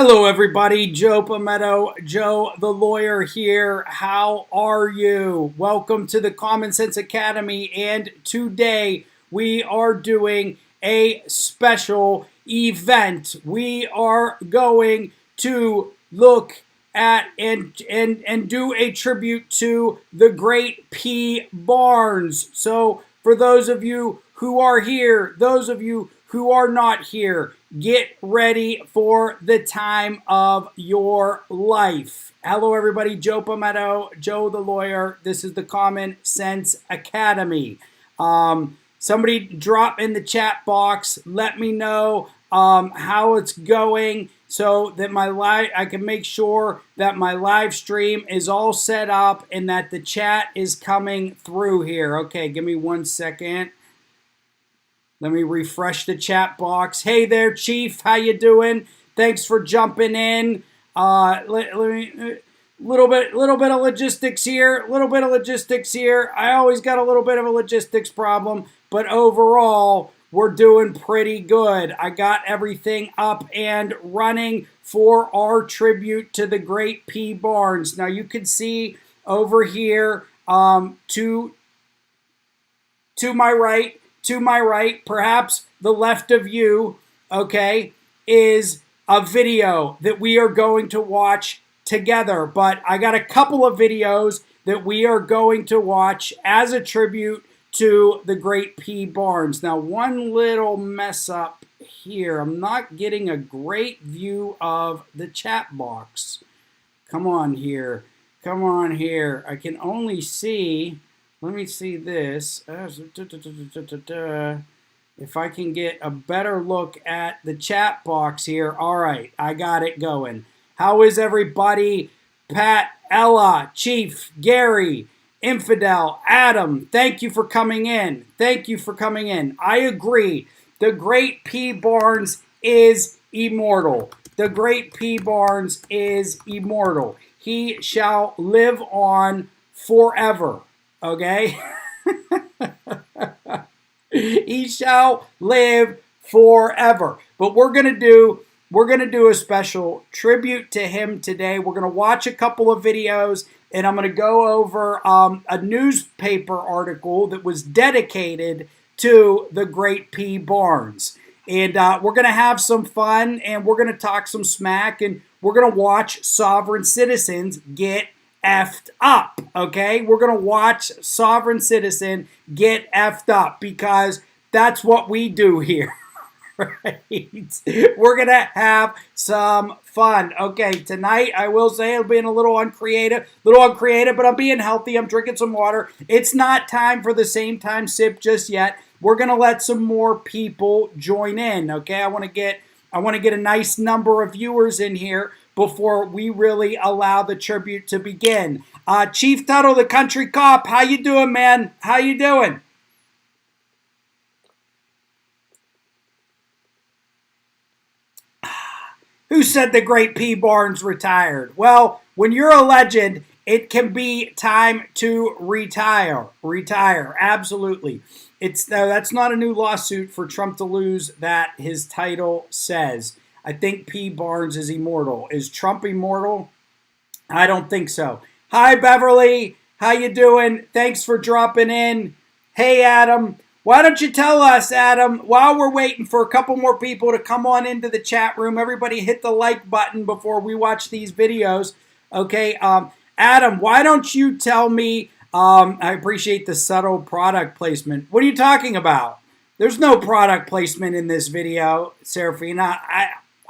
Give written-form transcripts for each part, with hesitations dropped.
Hello, everybody. Joe Palmetto, Joe the lawyer here. How are you? Welcome to the Common Sense Academy. And today we are doing a special event. We are going to look at and do a tribute to the great P. Barnes. So for those of you who are here, those of you who are not here, get ready for the time of your life. Hello, everybody. Joe Palmetto, Joe the lawyer. This is the Common Sense Academy. Somebody drop in the chat box. Let me know how it's going so that I can make sure that my live stream is all set up and that the chat is coming through here. Okay, give me 1 second. Let me refresh the chat box. Hey there, Chief. How you doing? Thanks for jumping in. Let me little bit of logistics here. I always got a little bit of a logistics problem, but overall, we're doing pretty good. I got everything up and running for our tribute to the great P. Barnes. Now you can see over here to my right, perhaps the left of you, okay, is a video that we are going to watch together. But I got a couple of videos that we are going to watch as a tribute to the great P. Barnes. Now, one little mess up here. I'm not getting a great view of the chat box. Come on here. I can only see... Let me see this. If I can get a better look at the chat box here. All right, I got it going. How is everybody? Pat, Ella, Chief, Gary, Infidel, Adam, thank you for coming in. I agree. The great P. Barnes is immortal. He shall live on forever. Okay? He shall live forever. But we're going to do a special tribute to him today. We're going to watch a couple of videos, and I'm going to go over a newspaper article that was dedicated to the great P. Barnes. And we're going to have some fun, and we're going to talk some smack, and we're going to watch sovereign citizens get effed up, okay? We're going to watch sovereign citizen get effed up because that's what we do here, right? We're going to have some fun. Okay, tonight I will say I'm being a little uncreative, but I'm being healthy. I'm drinking some water. It's not time for the same time sip just yet. We're going to let some more people join in, okay? I want to get a nice number of viewers in here before we really allow the tribute to begin. Chief Tuttle, the country cop, how you doing, man? How you doing? Who said the great P. Barnes retired? Well, when you're a legend, it can be time to retire. Absolutely. That's not a new lawsuit for Trump to lose that his title says. I think P. Barnes is immortal. Is Trump immortal? I don't think so. Hi, Beverly. How you doing? Thanks for dropping in. Hey, Adam. Why don't you tell us, Adam, while we're waiting for a couple more people to come on into the chat room, everybody hit the like button before we watch these videos. Okay, Adam, why don't you tell me, I appreciate the subtle product placement. What are you talking about? There's no product placement in this video, Serafina.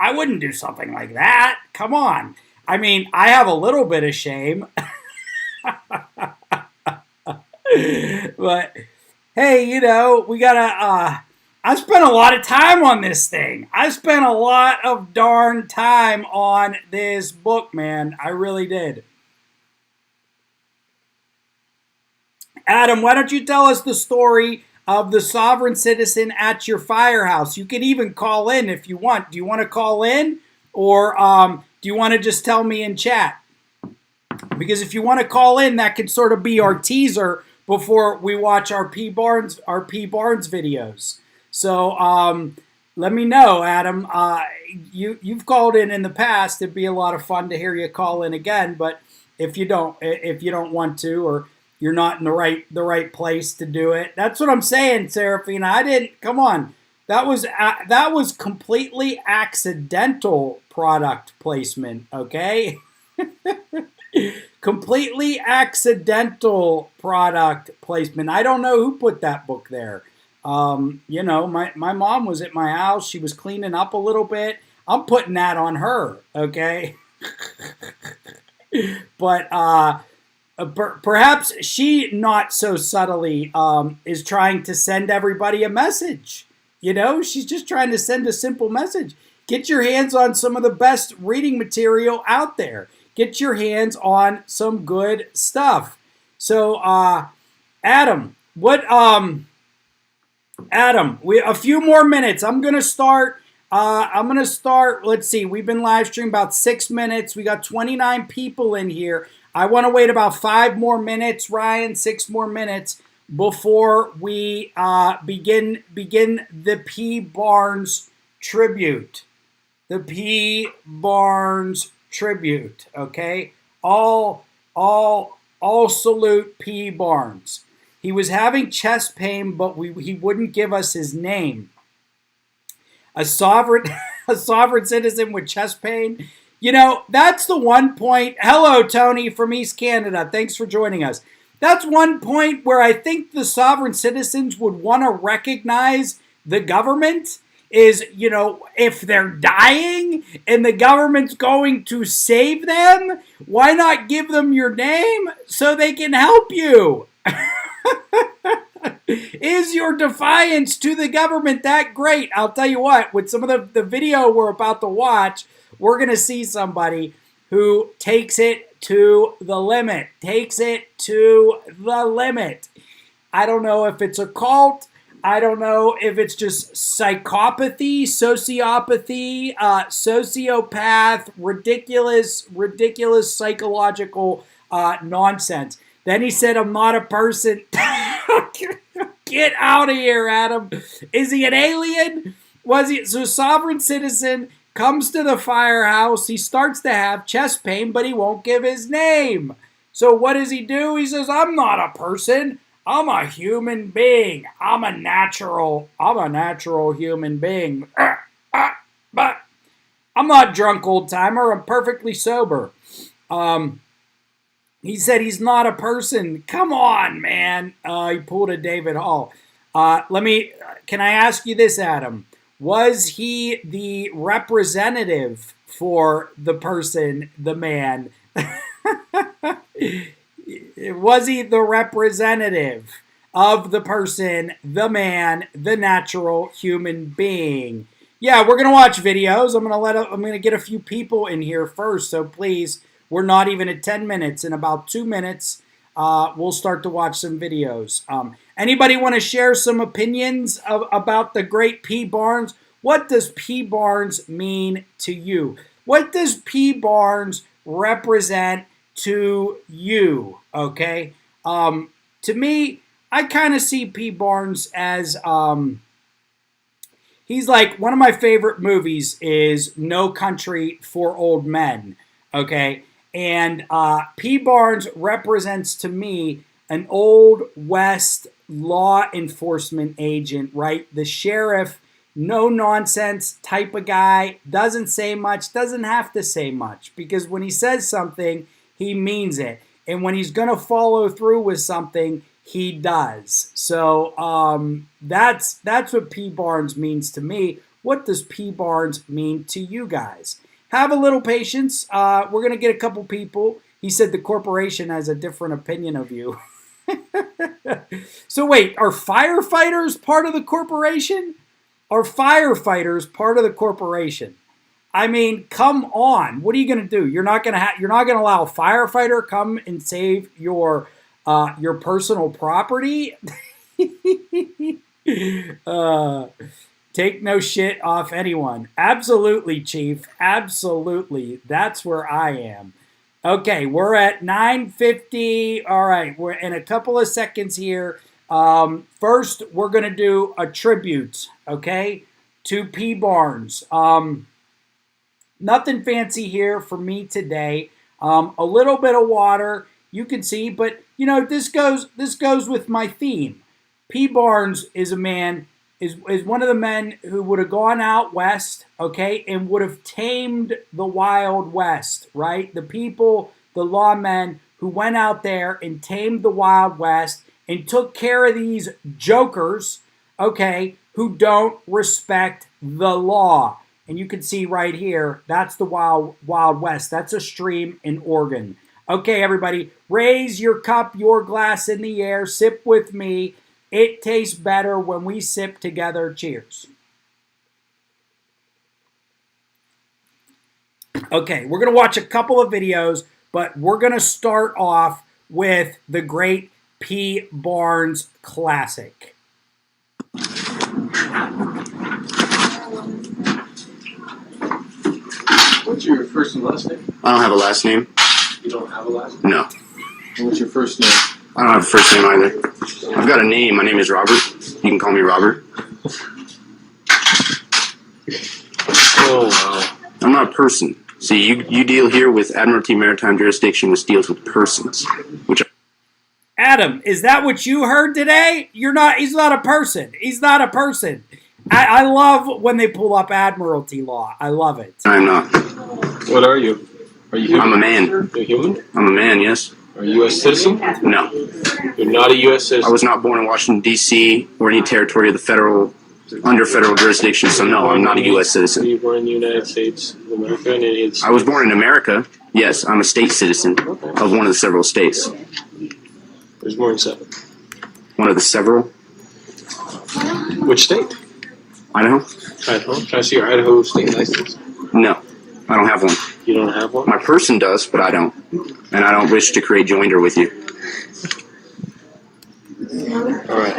I wouldn't do something like that. Come on. I mean, I have a little bit of shame. But, hey, we gotta, I spent a lot of time on this thing. I spent a lot of darn time on this book, man. I really did. Adam, why don't you tell us the story of the sovereign citizen at your firehouse? You can even call in if you want. Do you want to call in, or do you want to just tell me in chat? Because if you want to call in, that could sort of be our teaser before we watch our P. Barnes videos. So let me know, Adam. You've called in the past. It'd be a lot of fun to hear you call in again. But if you don't want to, or you're not in the right place to do it, that's what I'm saying, Serafina. I didn't. Come on, that was completely accidental product placement. Okay. Completely accidental product placement. I don't know who put that book there. My mom was at my house. She was cleaning up a little bit. I'm putting that on her, okay? But perhaps she not so subtly is trying to send everybody a message. She's just trying to send a simple message. Get your hands on some of the best reading material out there. Get your hands on some good stuff. So, Adam, we a few more minutes. I'm gonna start. Let's see. We've been live streaming about 6 minutes. We got 29 people in here. I want to wait about 5 more minutes, Ryan. 6 more minutes before we begin the P. Barnes tribute. The P. Barnes tribute. Okay. All salute P. Barnes. He was having chest pain, but he wouldn't give us his name. A sovereign citizen with chest pain. That's the one point. Hello, Tony from East Canada. Thanks for joining us. That's one point where I think the sovereign citizens would want to recognize the government is, if they're dying and the government's going to save them, why not give them your name so they can help you? Is your defiance to the government that great? I'll tell you what, with some of the video we're about to watch, we're going to see somebody who takes it to the limit. I don't know if it's a cult. I don't know if it's just psychopathy, sociopathy, sociopath, ridiculous psychological nonsense. Then he said, I'm not a person. Get out of here, Adam. Is he an alien? So sovereign citizen comes to the firehouse. He starts to have chest pain, but he won't give his name. So what does he do? He says, I'm not a person. I'm a human being. I'm a natural human being. But I'm not drunk, old timer. I'm perfectly sober. He said he's not a person. Come on, man. He pulled a David Hall. Can I ask you this, Adam? Was he the representative for the person, the man? Was he the representative of the person, the man, the natural human being? Yeah, we're gonna watch videos. I'm gonna get a few people in here first, so please. We're not even at 10 minutes. In about 2 minutes, we'll start to watch some videos. Anybody want to share some opinions about the great P. Barnes? What does P. Barnes mean to you? What does P. Barnes represent to you? Okay. To me, I kind of see P. Barnes as he's like, one of my favorite movies is No Country for Old Men. Okay. And P. Barnes represents to me an old West law enforcement agent, right? The sheriff, no nonsense type of guy, doesn't say much, doesn't have to say much, because when he says something, he means it. And when he's going to follow through with something, he does. So that's what P. Barnes means to me. What does P. Barnes mean to you guys? Have a little patience. We're going to get a couple people. He said the corporation has a different opinion of you. So wait, are firefighters part of the corporation? Are firefighters part of the corporation? I mean, come on. What are you going to do? You're not going to allow a firefighter come and save your personal property? Take no shit off anyone. Absolutely, Chief. Absolutely. That's where I am. Okay, we're at 9:50. All right, we're in a couple of seconds here. First, we're going to do a tribute, okay? to P. Barnes. Nothing fancy here for me today. A little bit of water, you can see, but you know, this goes with my theme. P. Barnes is a man, is one of the men who would have gone out west, okay, and would have tamed the Wild West, right? The people, the lawmen who went out there and tamed the Wild West and took care of these jokers, okay, who don't respect the law. And you can see right here, that's the Wild West. That's a stream in Oregon. Okay, everybody, raise your cup, your glass in the air. Sip with me. It tastes better when we sip together. Cheers. Okay, we're going to watch a couple of videos, but we're going to start off with the great P. Barnes classic. What's your first and last name? I don't have a last name. You don't have a last name? No. And what's your first name? I don't have a first name either. I've got a name. My name is Robert. You can call me Robert. Oh, wow. I'm not a person. See, you deal here with Admiralty Maritime Jurisdiction, which deals with persons. Which Adam, is that what you heard today? He's not a person. He's not a person. I love when they pull up Admiralty law. I love it. I'm not. What are you? Are you human? I'm a man. You're human? I'm a man, yes. Are you a U.S. citizen? No. You're not a U.S. citizen? I was not born in Washington, D.C. or any territory of the under federal jurisdiction, so no, I'm not a U.S. Were citizen. you born in the United States of America? And it's I was born in America. Yes, I'm a state citizen of one of the several states. There's more than 7. One of the several? Which state? Idaho? Idaho. Can I see your Idaho state license? No, I don't have one. You don't have one? My person does, but I don't. And I don't wish to create joinder with you. All right.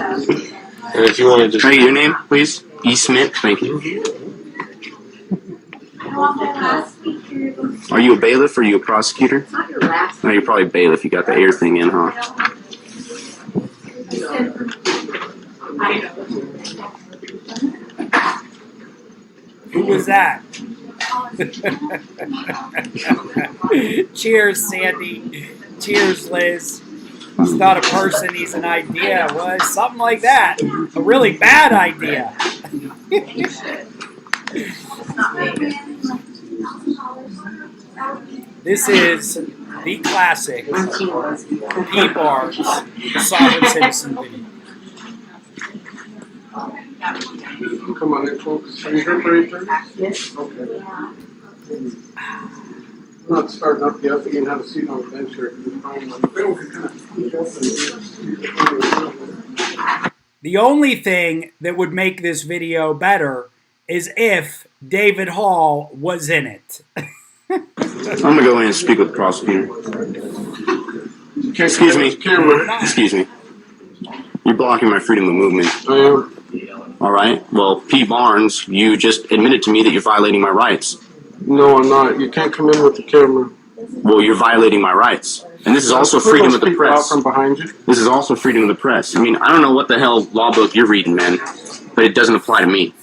And if you want to just... Can I get your name, please? E. Smith, thank you. Are you a bailiff or are you a prosecutor? No, you're probably a bailiff. You got the air thing in, huh? Who was that? Cheers, Sandy. Cheers, Liz. He's not a person, he's an idea. Well, something like that. A really bad idea. This is the classic P. Barnes Sovereign Citizen video. Come on in, folks. Are you here for 8:30? Yes. Okay. I'm not starting up yet, but you can have a seat on the bench here if you can find one. The only thing that would make this video better is if David Hall was in it. I'm going to go in and speak with the prosecutor. Excuse me. Excuse me. You're blocking my freedom of movement. I am. All right. Well, P. Barnes, you just admitted to me that you're violating my rights. No, I'm not. You can't come in with the camera. Well, you're violating my rights. And this is also freedom of the press. From behind you. This is also freedom of the press. I mean, I don't know what the hell law book you're reading, man, but it doesn't apply to me.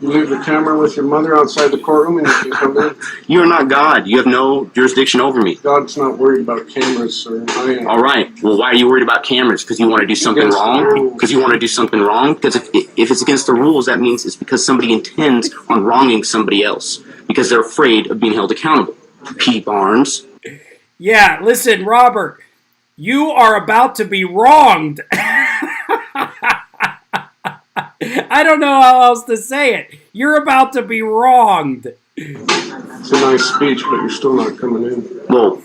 You leave the camera with your mother outside the courtroom and you can come in. You are not God. You have no jurisdiction over me. God's not worried about cameras, sir. I am. All right. Well, why are you worried about cameras? Because you want to do something Against the wrong? rules. Because you want to do something wrong? Because if it's against the rules, that means it's because somebody intends on wronging somebody else. Because they're afraid of being held accountable. P. Barnes. Yeah, listen, Robert, you are about to be wronged. I don't know how else to say it. You're about to be wronged. It's a nice speech, but you're still not coming in. Well,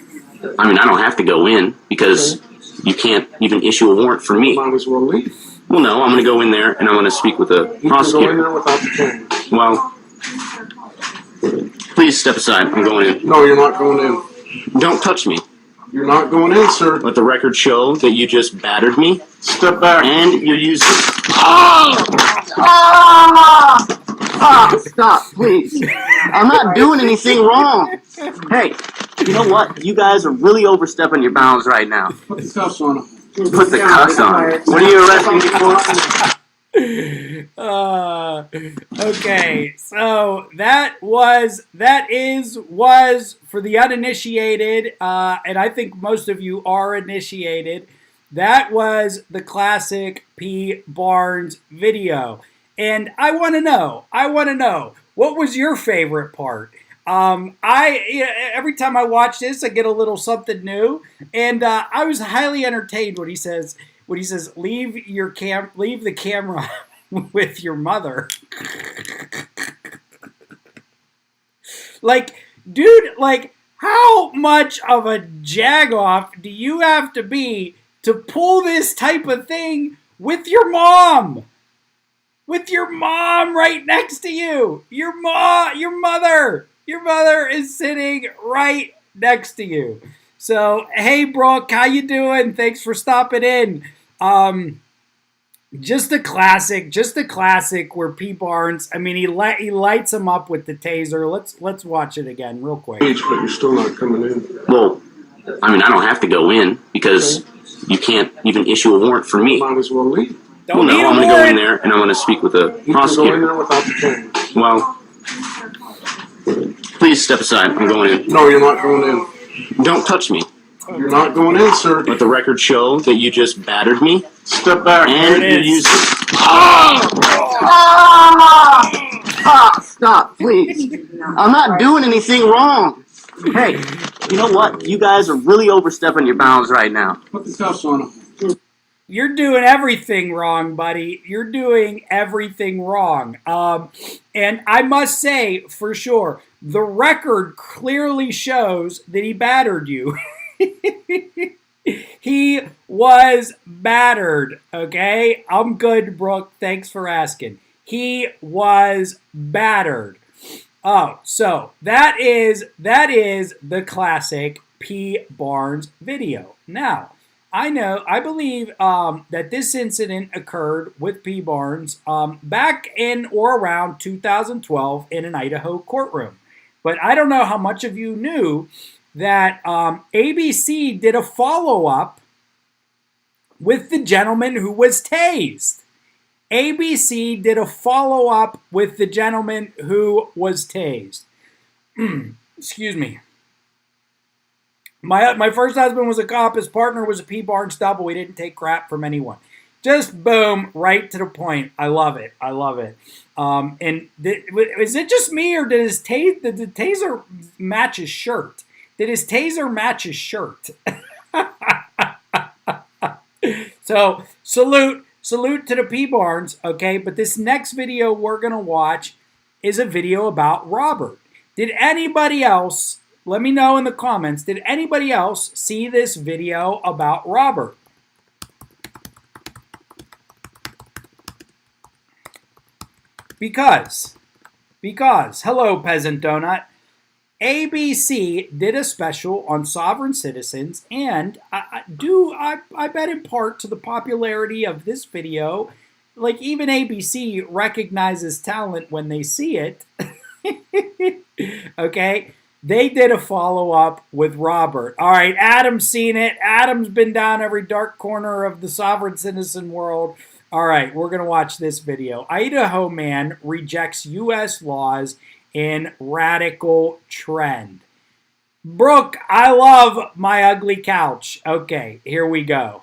I mean, I don't have to go in because you can't even issue a warrant for me. Might as well leave. Well, no, I'm going to go in there and I'm going to speak with the You can go in prosecutor. there without the camera. Well, please step aside. I'm going in. No, you're not going in. Don't touch me. You're not going in, sir. Let the record show that you just battered me Step back. and you're using... Stop, please. I'm not doing anything wrong. Hey, you know what? You guys are really overstepping your bounds right now. Put the cuffs on him. Put the cuffs on. What are you arresting me for? Okay, so that was for the uninitiated, and I think most of you are initiated. That was the classic P. Barnes video, and I want to know, what was your favorite part? Every time I watch this, I get a little something new, and I was highly entertained when he says, leave the camera with your mother. Like, dude, like, how much of a jagoff do you have to be to pull this type of thing with your mom? With your mom right next to you. Your mother is sitting right next to you. So, hey, Brooke, how you doing? Thanks for stopping in. Just a classic where P. Barnes, I mean, he lights him up with the taser. Let's watch it again real quick. But you're still not coming in. Well, I mean, I don't have to go in because you can't even issue a warrant for me. Might as well leave. Well, no, I'm going to go in there and I'm going to speak with the prosecutor. You can go in there without the camera. Well, please step aside. I'm going in. No, you're not going in. Don't touch me. You're not going in, sir. Let the record show that you just battered me. Step back. And you're using... Stop, please. I'm not doing anything wrong. Hey, you know what? You guys are really overstepping your bounds right now. Put the cuffs on him. You're doing everything wrong, buddy. You're doing everything wrong. And I must say, for sure, the record clearly shows that he battered you. He was battered, okay? I'm good, Brooke. Thanks for asking. He was battered. Oh, so that is the classic P. Barnes video. Now, I believe that this incident occurred with P. Barnes back in or around 2012 in an Idaho courtroom. But I don't know how much of you knew that ABC did a follow-up with the gentleman who was tased. ABC did a follow-up with the gentleman who was tased. Excuse me. My first husband was a cop. His partner was a P. Barnes double. He didn't take crap from anyone. Just boom, right to the point. I love it. I love it. Is it just me, or did the taser match his shirt? Did his taser match his shirt? So salute to the P. Barnes, okay? But this next video we're gonna watch is a video about Robert. Did anybody else? Let me know in the comments. Did anybody else see this video about Robert? Because, hello, Peasant Donut. ABC did a special on sovereign citizens, and I bet in part to the popularity of this video, like even ABC recognizes talent when they see it. Okay? They did a follow-up with Robert. All right, Adam's seen it. Adam's been down every dark corner of the sovereign citizen world. All right, we're going to watch this video. Idaho man rejects U.S. laws in radical trend. Brooke, I love my ugly couch. Okay, here we go.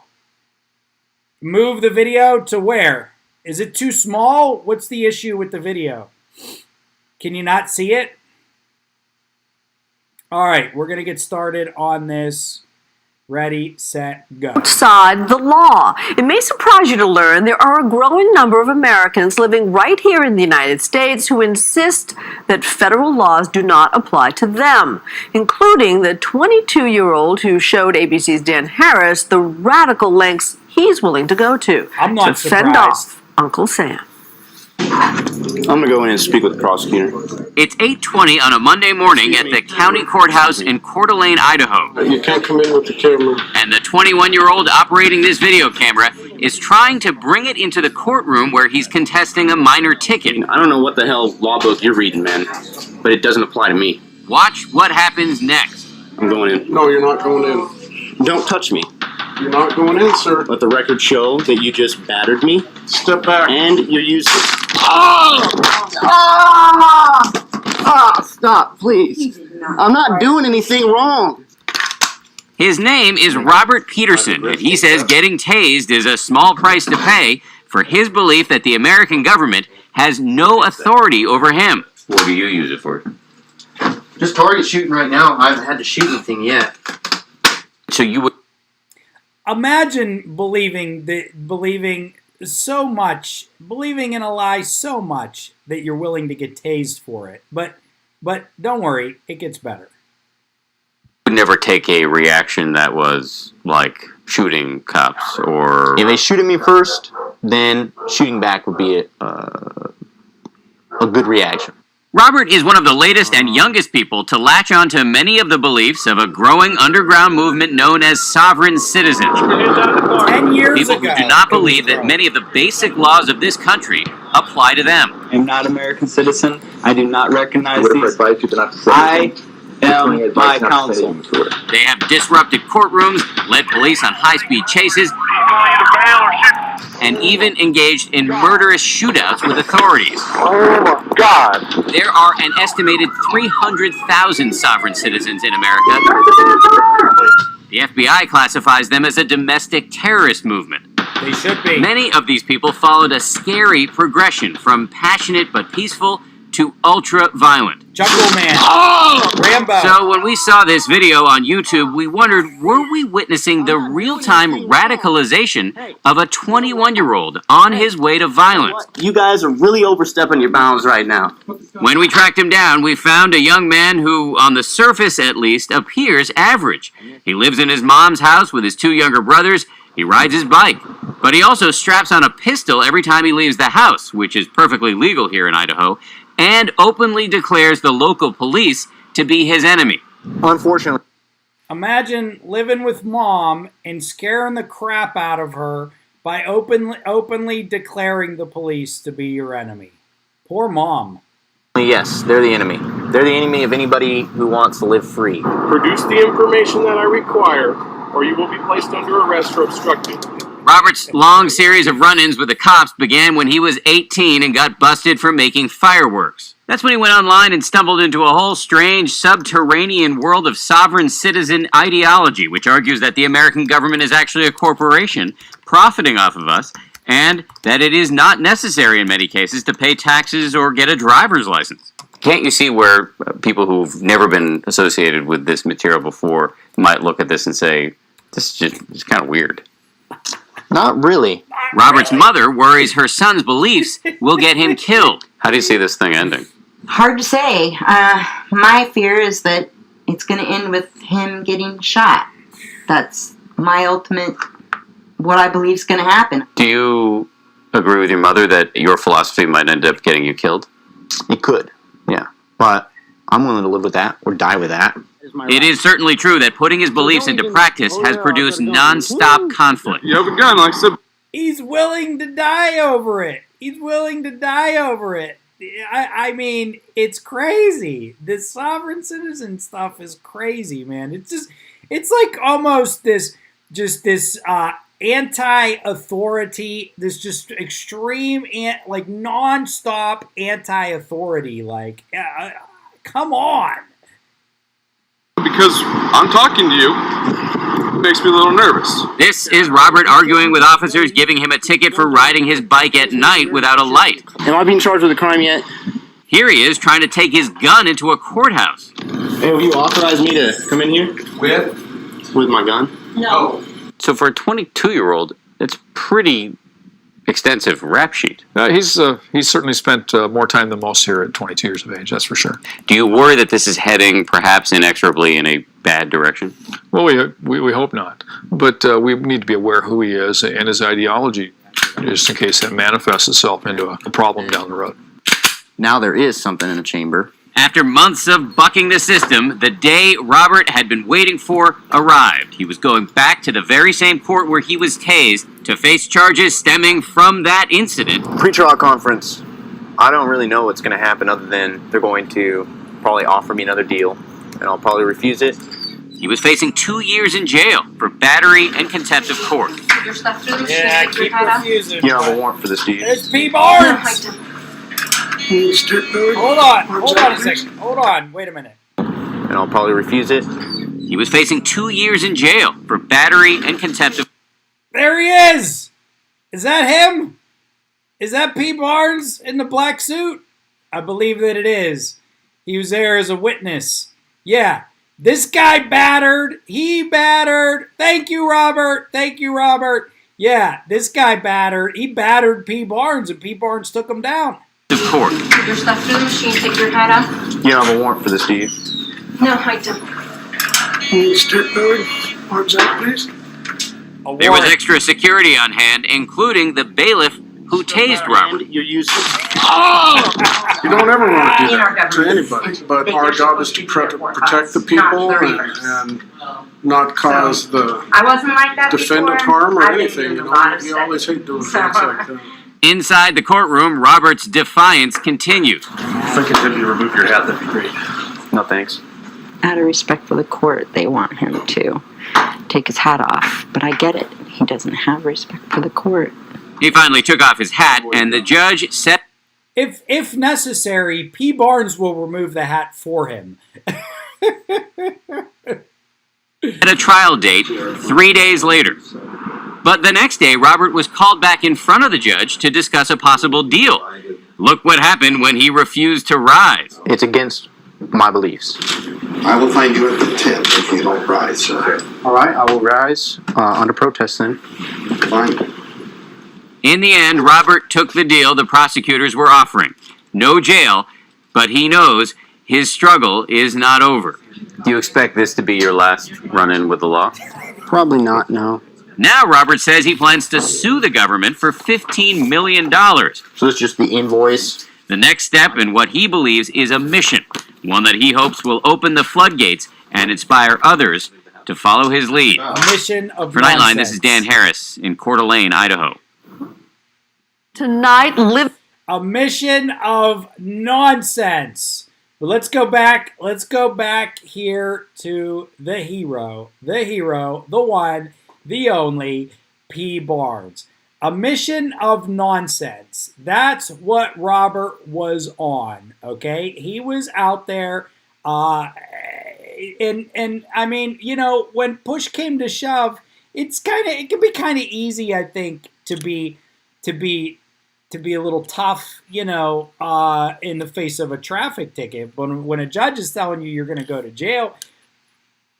Move the video to where? Is it too small? What's the issue with the video? Can you not see it? All right, we're going to get started on this. Ready, set, go. Outside the law. It may surprise you to learn there are a growing number of Americans living right here in the United States who insist that federal laws do not apply to them, including the 22-year-old who showed ABC's Dan Harris the radical lengths he's willing to go to fend off Uncle Sam. I'm going to go in and speak with the prosecutor. It's 8:20 on a Monday morning at the county courthouse in Coeur d'Alene, Idaho. You can't come in with the camera. And the 21-year-old operating this video camera is trying to bring it into the courtroom where he's contesting a minor ticket. I don't know what the hell law book you're reading, man, but it doesn't apply to me. Watch what happens next. I'm going in. No, you're not going in. Don't touch me. You're not going in, sir. Let the record show that you just battered me, Step back. and you're useless. Stop, please. I'm not doing anything wrong. His name is Robert Peterson, and he says getting tased is a small price to pay for his belief that the American government has no authority over him. What do you use it for? Just target shooting right now. I haven't had to shoot anything yet. So you would Imagine believing so much, believing in a lie so much that you're willing to get tased for it. But don't worry, it gets better. never take a reaction that was like shooting cops or... If they shoot at me first, then shooting back would be a good reaction. Robert is one of the latest and youngest people to latch onto many of the beliefs of a growing underground movement known as sovereign citizens. 10 years People ago, who do not believe that many of the basic laws of this country apply to them. I'm not an American citizen. I do not recognize these. I am my counsel. They have disrupted courtrooms, led police on high-speed chases, and even engaged in murderous shootouts with authorities. Oh my God! There are an estimated 300,000 sovereign citizens in America. The FBI classifies them as a domestic terrorist movement. They should be. Many of these people followed a scary progression from passionate but peaceful to ultra-violent. Jungle Man. Rambo. So when we saw this video on YouTube, we wondered, were we witnessing the real-time radicalization of a 21-year-old on his way to violence? You guys are really overstepping your bounds right now. When we tracked him down, we found a young man who, on the surface at least, appears average. He lives in his mom's house with his two younger brothers. He rides his bike, but he also straps on a pistol every time he leaves the house, which is perfectly legal here in Idaho, and openly declares the local police to be his enemy. Unfortunately. Imagine living with mom and scaring the crap out of her by openly declaring the police to be your enemy. Poor mom. Yes, they're the enemy. They're the enemy of anybody who wants to live free. Produce the information that I require, or you will be placed under arrest for obstructing. Robert's long series of run-ins with the cops began when he was 18 and got busted for making fireworks. That's when he went online and stumbled into a whole strange subterranean world of sovereign citizen ideology, which argues that the American government is actually a corporation profiting off of us, and that it is not necessary in many cases to pay taxes or get a driver's license. Can't you see where people who've never been associated with this material before might look at this and say, this is just kind of weird? Not really. Robert's mother worries her son's beliefs will get him killed. How do you see this thing ending? Hard to say. My fear is that it's going to end with him getting shot. That's my ultimate, what I believe is going to happen. Do you agree with your mother that your philosophy might end up getting you killed? It could, yeah. But I'm willing to live with that or die with that. It is certainly true that putting his beliefs into practice has produced non-stop conflict. You have a gun, like I said. He's willing to die over it. He's willing to die over it. I mean, it's crazy. This sovereign citizen stuff is crazy, man. It's like almost this anti-authority, this just extreme, like non-stop anti-authority. Like, come on. Because I'm talking to you, it makes me a little nervous. This is Robert arguing with officers giving him a ticket for riding his bike at night without a light. Am I being charged with a crime yet? Here he is trying to take his gun into a courthouse. Hey, will you authorize me to come in here? With my gun? No. So for a 22-year-old, it's pretty extensive rap sheet. He's certainly spent more time than most here at 22 years of age, that's for sure. Do you worry that this is heading perhaps inexorably in a bad direction? Well, we hope not. But we need to be aware who he is and his ideology, just in case that manifests itself into a problem down the road. Now there is something in the chamber. After months of bucking the system, the day Robert had been waiting for arrived. He was going back to the very same court where he was tased to face charges stemming from that incident. Pre-trial conference. I don't really know what's going to happen other than they're going to probably offer me another deal, and I'll probably refuse it. He was facing 2 years in jail for battery and contempt of court. Your stuff through the Yeah, keep refusing. You don't have a warrant for this, do you? There's P. Barnes! Hold on a second. Hold on, wait a minute. And I'll probably refuse it. He was facing 2 years in jail for battery and contempt of... There he is! Is that him? Is that P. Barnes in the black suit? I believe that it is. He was there as a witness. Yeah. This guy battered. He battered. Thank you, Robert. Thank you, Robert. Yeah, this guy battered. He battered P. Barnes, and P. Barnes took him down. Of court. Put your stuff through the machine. Take your hat off. You don't have a warrant for this, do you? No, I don't. There was extra security on hand, including the bailiff who tased Robert. You're using... You don't ever want to do In our that to government. anybody, but our job is to protect the people and not cause the I wasn't like that defendant before. harm or I've been anything, doing you a lot of know. You always study. hate doing things like that. Inside the courtroom, Robert's defiance continued. If I could have you remove your hat, that'd be great. No, thanks. Out of respect for the court, they want him to take his hat off. But I get it. He doesn't have respect for the court. He finally took off his hat, and the judge set... If necessary, P. Barnes will remove the hat for him. at a trial date 3 days later. But the next day, Robert was called back in front of the judge to discuss a possible deal. Look what happened when he refused to rise. It's against my beliefs. I will find you at the tent if you don't rise, sir. All right, I will rise under protest then. Fine. In the end, Robert took the deal the prosecutors were offering. No jail, but he knows his struggle is not over. Do you expect this to be your last run-in with the law? Probably not, no. Now Robert says he plans to sue the government for $15 million. So it's just the invoice? The next step in what he believes is a mission, one that he hopes will open the floodgates and inspire others to follow his lead. A mission of For Nightline, this is Dan Harris in Coeur d'Alene, Idaho. Tonight, live. A mission of nonsense. But let's go back. Let's go back here to the hero, the one, the only, P. Barnes. A mission of nonsense. That's what Robert was on. Okay, he was out there, and I mean, you know, when push came to shove, it can be kind of easy, I think, to be a little tough, you know, in the face of a traffic ticket. But when a judge is telling you you're going to go to jail,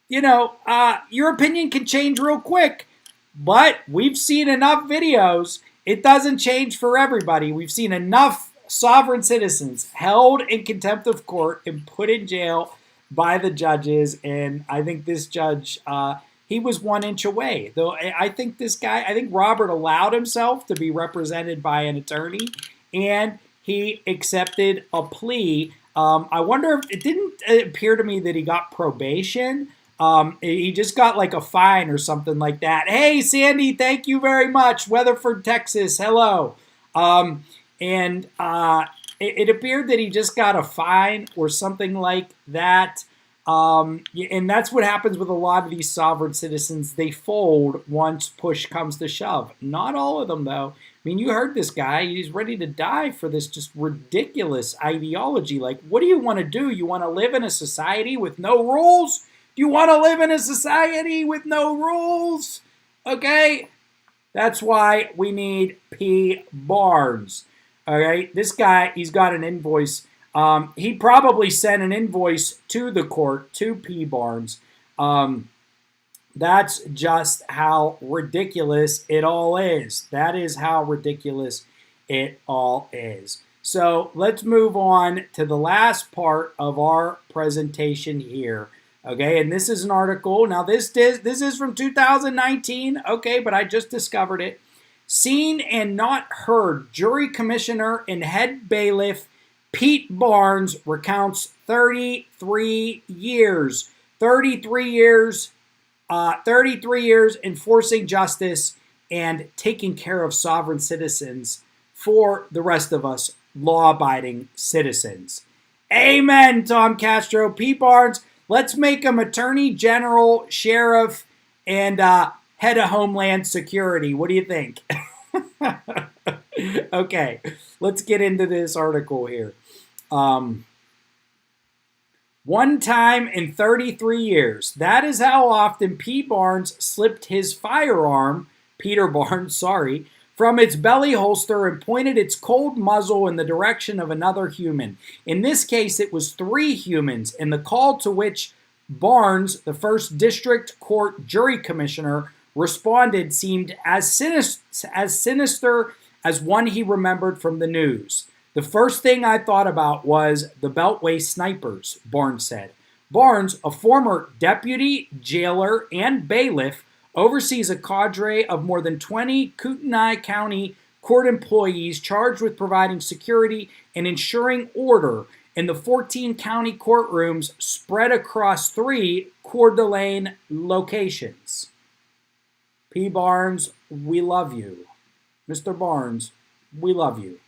you know, your opinion can change real quick. But we've seen enough videos. It doesn't change for everybody. We've seen enough sovereign citizens held in contempt of court and put in jail by the judges. And I think this judge, he was 1 inch away. Though I think Robert allowed himself to be represented by an attorney, and he accepted a plea. I wonder if it didn't appear to me that he got probation. He just got like a fine or something like that. Hey, Sandy, thank you very much. Weatherford, Texas, hello. It appeared that he just got a fine or something like that. And that's what happens with a lot of these sovereign citizens. They fold once push comes to shove. Not all of them, though. I mean, you heard this guy. He's ready to die for this just ridiculous ideology. Like, what do you want to do? You want to live in a society with no rules? Do you want to live in a society with no rules? Okay? That's why we need P. Barnes. All right? This guy, he's got an invoice. He probably sent an invoice to the court, to P. Barnes. That's just how ridiculous it all is. That is how ridiculous it all is. So let's move on to the last part of our presentation here. Okay, and this is an article. Now, this is from 2019. Okay, but I just discovered it. Seen and not heard. Jury commissioner and head bailiff Pete Barnes recounts 33 years. 33 years enforcing justice and taking care of sovereign citizens for the rest of us law-abiding citizens. Amen, Tom Castro. Pete Barnes, Let's make him Attorney General, Sheriff, and Head of Homeland Security. What do you think? Okay, let's get into this article here. One time in 33 years. That is how often P. Barnes slipped his firearm, Peter Barnes, sorry, from its belly holster and pointed its cold muzzle in the direction of another human. In this case, it was 3 humans, and the call to which Barnes, the first district court jury commissioner, responded seemed as sinister as one he remembered from the news. The first thing I thought about was the Beltway snipers, Barnes said. Barnes, a former deputy, jailer, and bailiff, oversees a cadre of more than 20 Kootenai County court employees charged with providing security and ensuring order in the 14 county courtrooms spread across 3 Coeur d'Alene locations. P. Barnes, we love you. Mr. Barnes, we love you.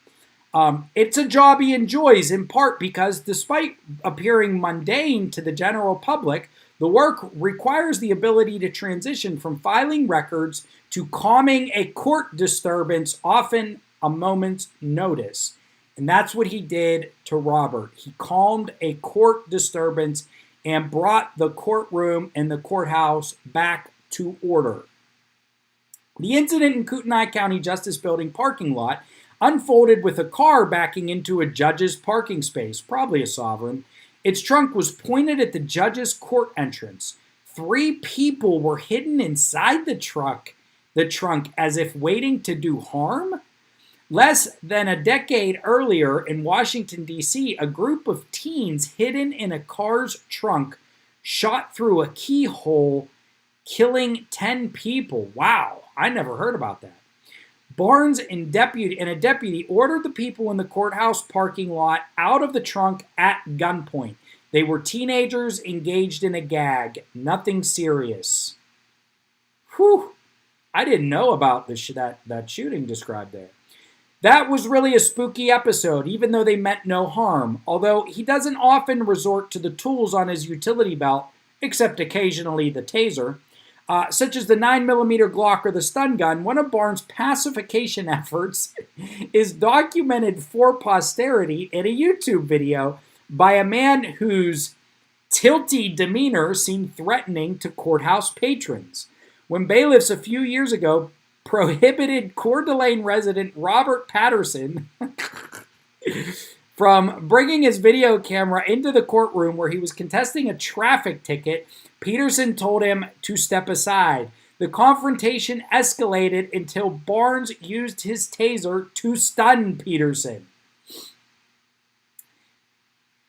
It's a job he enjoys in part because despite appearing mundane to the general public, the work requires the ability to transition from filing records to calming a court disturbance, often a moment's notice. And that's what he did to Robert. He calmed a court disturbance and brought the courtroom and the courthouse back to order. The incident in Kootenai County Justice Building parking lot unfolded with a car backing into a judge's parking space, probably a sovereign. Its trunk was pointed at the judge's court entrance. 3 people were hidden inside the trunk as if waiting to do harm. Less than a decade earlier in Washington, D.C., a group of teens hidden in a car's trunk shot through a keyhole, killing 10 people. Wow, I never heard about that. Barnes and a deputy ordered the people in the courthouse parking lot out of the trunk at gunpoint. They were teenagers engaged in a gag. Nothing serious. Whew. I didn't know about that shooting described there. That was really a spooky episode, even though they meant no harm. Although he doesn't often resort to the tools on his utility belt, except occasionally the taser. Such as the 9mm Glock or the stun gun, one of Barnes' pacification efforts is documented for posterity in a YouTube video by a man whose tilty demeanor seemed threatening to courthouse patrons. When bailiffs a few years ago prohibited Coeur d'Alene resident Robert Patterson from bringing his video camera into the courtroom where he was contesting a traffic ticket, Peterson told him to step aside. The confrontation escalated until Barnes used his taser to stun Peterson.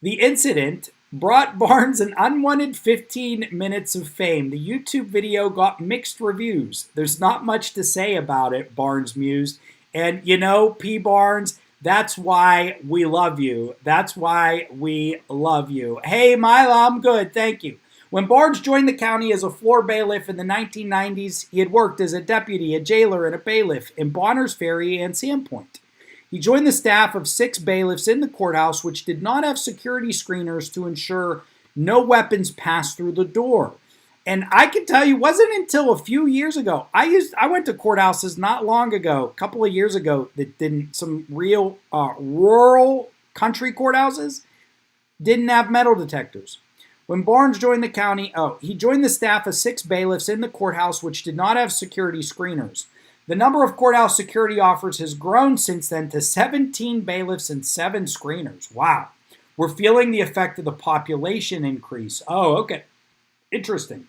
The incident brought Barnes an unwanted 15 minutes of fame. The YouTube video got mixed reviews. There's not much to say about it, Barnes mused. And you know, P. Barnes, that's why we love you. That's why we love you. Hey, Mila, I'm good, thank you. When Barnes joined the county as a floor bailiff in the 1990s, he had worked as a deputy, a jailer, and a bailiff in Bonners Ferry and Sandpoint. He joined the staff of 6 bailiffs in the courthouse, which did not have security screeners to ensure no weapons passed through the door. And I can tell you, it wasn't until a few years ago. I went to courthouses not long ago, a couple of years ago, that didn't, some real rural country courthouses didn't have metal detectors. When Barnes joined the county, he joined the staff of 6 bailiffs in the courthouse, which did not have security screeners. The number of courthouse security offers has grown since then to 17 bailiffs and 7 screeners. Wow. We're feeling the effect of the population increase. Oh, okay. Interesting.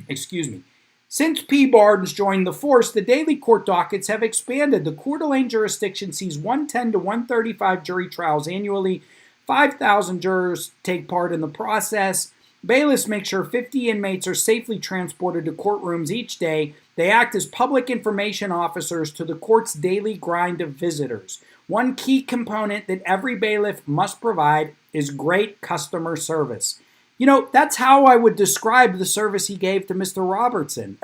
Excuse me. Since P. Barnes joined the force, the daily court dockets have expanded. The Coeur d'Alene jurisdiction sees 110 to 135 jury trials annually. 5,000 jurors take part in the process. Bailiffs make sure 50 inmates are safely transported to courtrooms each day. They act as public information officers to the court's daily grind of visitors. One key component that every bailiff must provide is great customer service. You know, that's how I would describe the service he gave to Mr. Robertson.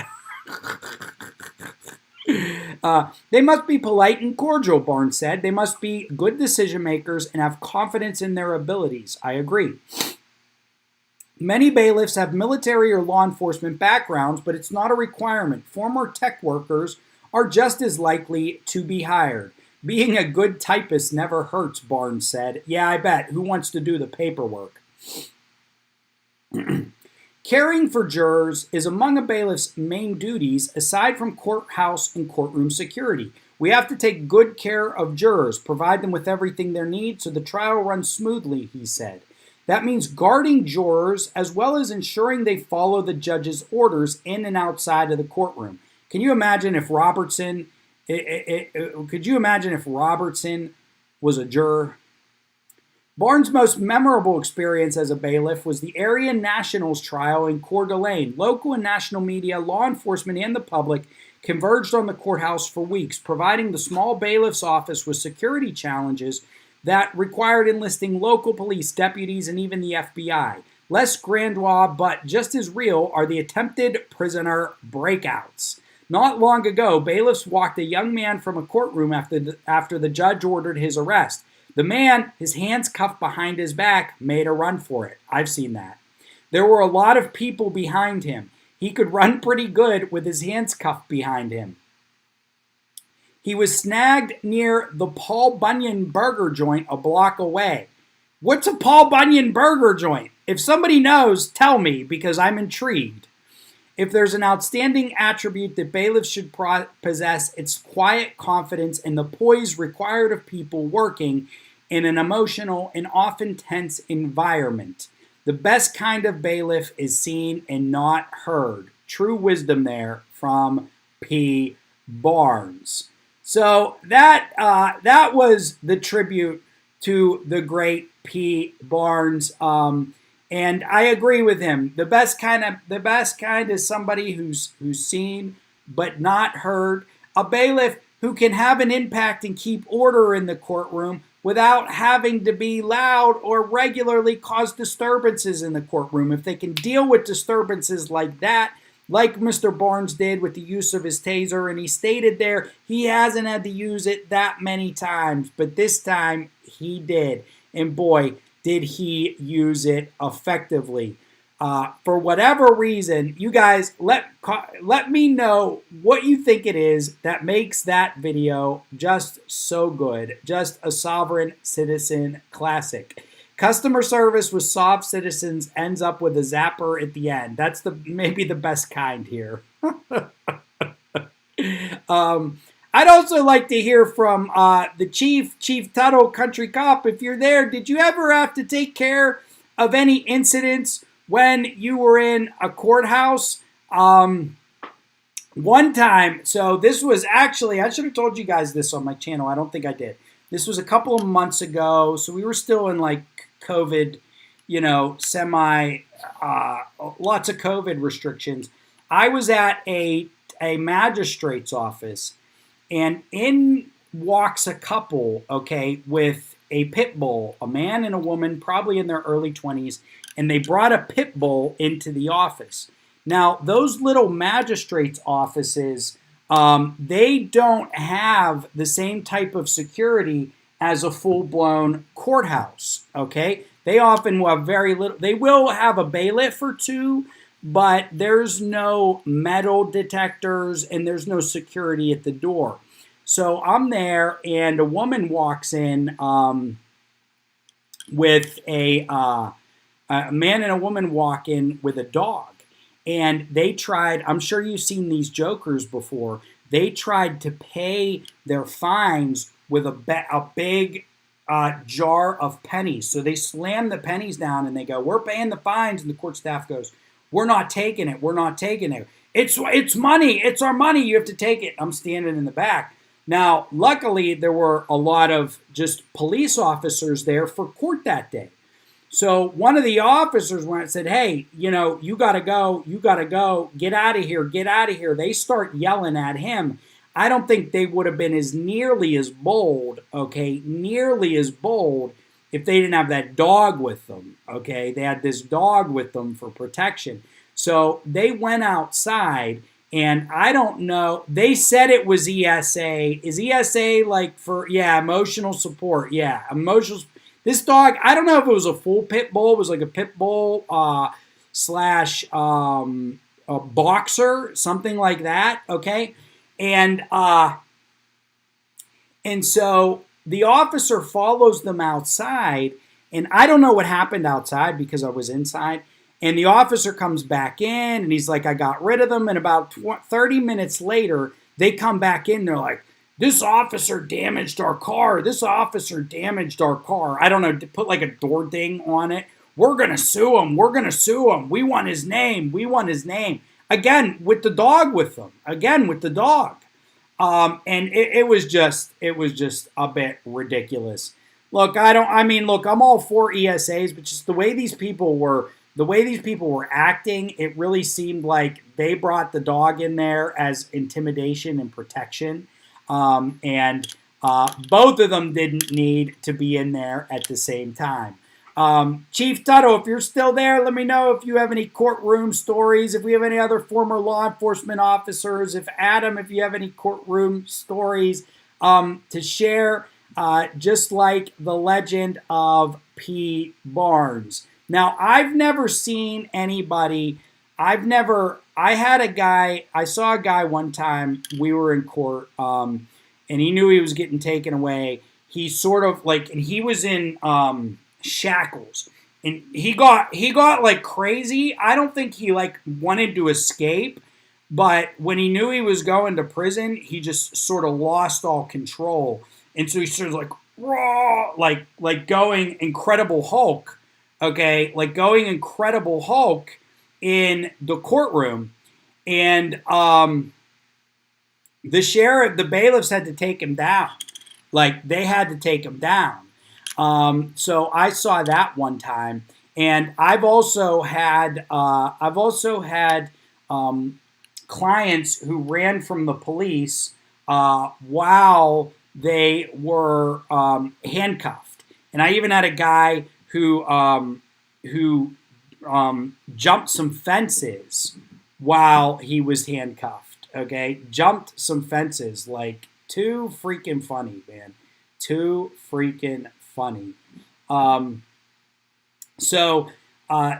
They must be polite and cordial, Barnes said. They must be good decision makers and have confidence in their abilities. I agree. Many bailiffs have military or law enforcement backgrounds, but it's not a requirement. Former tech workers are just as likely to be hired. Being a good typist never hurts, Barnes said. Yeah, I bet. Who wants to do the paperwork? Caring for jurors is among a bailiff's main duties aside from courthouse and courtroom security. We have to take good care of jurors, provide them with everything they need so the trial runs smoothly, he said. That means guarding jurors as well as ensuring they follow the judge's orders in and outside of the courtroom. Can you imagine if Robertson was a juror? Barnes' most memorable experience as a bailiff was the Area Nationals trial in Coeur d'Alene. Local and national media, law enforcement, and the public converged on the courthouse for weeks, providing the small bailiff's office with security challenges that required enlisting local police, deputies, and even the FBI. Less grandiose, but just as real, are the attempted prisoner breakouts. Not long ago, bailiffs walked a young man from a courtroom after the judge ordered his arrest. The man, his hands cuffed behind his back, made a run for it. I've seen that. There were a lot of people behind him. He could run pretty good with his hands cuffed behind him. He was snagged near the Paul Bunyan burger joint a block away. What's a Paul Bunyan burger joint? If somebody knows, tell me, because I'm intrigued. If there's an outstanding attribute that bailiffs should possess, it's quiet confidence and the poise required of people working in an emotional and often tense environment. The best kind of bailiff is seen and not heard. True wisdom there from P. Barnes. So that was the tribute to the great P. Barnes. And I agree with him. The best kind is somebody who's seen but not heard. A bailiff who can have an impact and keep order in the courtroom without having to be loud or regularly cause disturbances in the courtroom. If they can deal with disturbances like that, like Mr. Barnes did with the use of his taser, and he stated there he hasn't had to use it that many times, but this time he did. And boy, did he use it effectively. For whatever reason, you guys, let me know what you think it is that makes that video just so good. Just a sovereign citizen classic. Customer service with soft citizens ends up with a zapper at the end. That's maybe the best kind here. I'd also like to hear from the Chief Tuttle, Country Cop. If you're there, did you ever have to take care of any incidents when you were in a courthouse? One time, so this was actually, I should have told you guys this on my channel. I don't think I did. This was a couple of months ago, so we were still in like COVID, lots of COVID restrictions. I was at a magistrate's office, and in walks a couple, with a pit bull, a man and a woman, probably in their early 20s, and they brought a pit bull into the office. Now, those little magistrates' offices, they don't have the same type of security as a full-blown courthouse, They often will have very little. They will have a bailiff or two, but there's no metal detectors and there's no security at the door. So I'm there, and a woman walks in with a man and a woman walk in with a dog. And they tried, I'm sure you've seen these jokers before, they tried to pay their fines with a big jar of pennies. So they slam the pennies down and they go, "We're paying the fines." And the court staff goes, "We're not taking it. We're not taking it. It's money. It's our money. You have to take it." I'm standing in the back. Now, luckily, there were a lot of just police officers there for court that day. So one of the officers went and said, "Hey, you got to go. You got to go. Get out of here. Get out of here." They start yelling at him. I don't think they would have been nearly as bold, nearly as bold if they didn't have that dog with them, They had this dog with them for protection. So they went outside, And I don't know. They said it was ESA. Is ESA like for, yeah, emotional support? Yeah, emotional. This dog, I don't know if it was a full pit bull. It was like a pit bull slash a boxer, something like that. Okay. And so the officer follows them outside. And I don't know what happened outside because I was inside. And the officer comes back in and he's like, I got rid of them. And about 30 minutes later, they come back in. They're like, this officer damaged our car. This officer damaged our car. I don't know, to put like a door ding on it. We're going to sue him. We're going to sue him. We want his name. We want his name. Again, with the dog with them. Again, with the dog. And it was just a bit ridiculous. Look, I'm all for ESAs, but just the way these people were acting, it really seemed like they brought the dog in there as intimidation and protection. And both of them didn't need to be in there at the same time. Chief Tuttle, if you're still there, let me know if you have any courtroom stories, if we have any other former law enforcement officers, if you have any courtroom stories to share, just like the legend of P. Barnes. Now, I've never seen anybody, I saw a guy one time, we were in court, and he knew he was getting taken away. He sort of like, and he was in shackles, and he got like crazy. I don't think he like wanted to escape, but when he knew he was going to prison, he just sort of lost all control. And so he sort of like, raw, like going Incredible Hulk. Okay, like going Incredible Hulk in the courtroom, and the bailiffs had to take him down. Like they had to take him down. So I saw that one time, and I've also had clients who ran from the police while they were handcuffed, and I even had a guy who jumped some fences while he was handcuffed. Okay, jumped some fences, like too freaking funny, man. Too freaking funny. So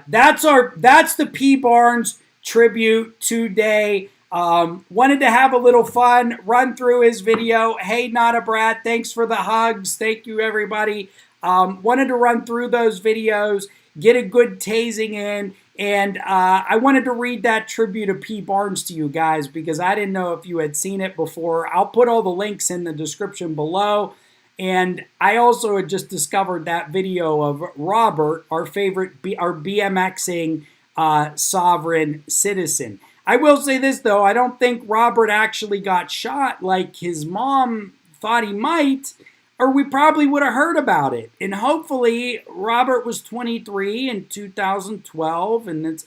that's the P. Barnes tribute today. Wanted to have a little fun, run through his video. Hey, Not a Brat, thanks for the hugs. Thank you, everybody. Wanted to run through those videos, get a good tasing in, and I wanted to read that tribute of P. Barnes to you guys because I didn't know if you had seen it before. I'll put all the links in the description below. And I also had just discovered that video of Robert, our BMXing sovereign citizen. I will say this, though. I don't think Robert actually got shot like his mom thought he might, or we probably would have heard about it. And hopefully, Robert was 23 in 2012, and it's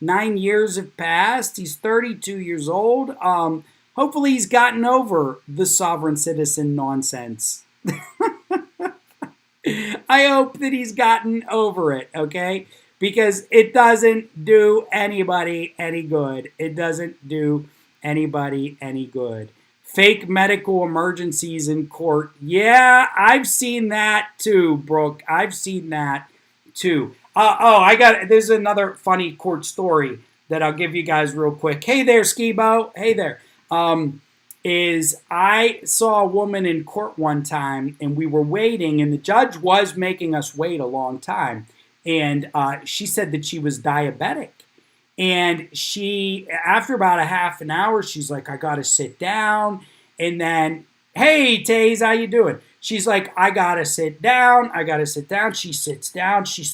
9 years have passed. He's 32 years old. Hopefully, he's gotten over the sovereign citizen nonsense. I hope that he's gotten over it, okay? Because it doesn't do anybody any good. It doesn't do anybody any good. Fake medical emergencies in court. Yeah, I've seen that too, Brooke. I've seen that too. There's another funny court story that I'll give you guys real quick. Hey there, Skibo. Hey there. I saw a woman in court one time, and we were waiting, and the judge was making us wait a long time. And she said that she was diabetic. And she, after about a half an hour, she's like, I got to sit down. And then, hey, Taze, how you doing? She's like, I got to sit down. I got to sit down. She sits down. She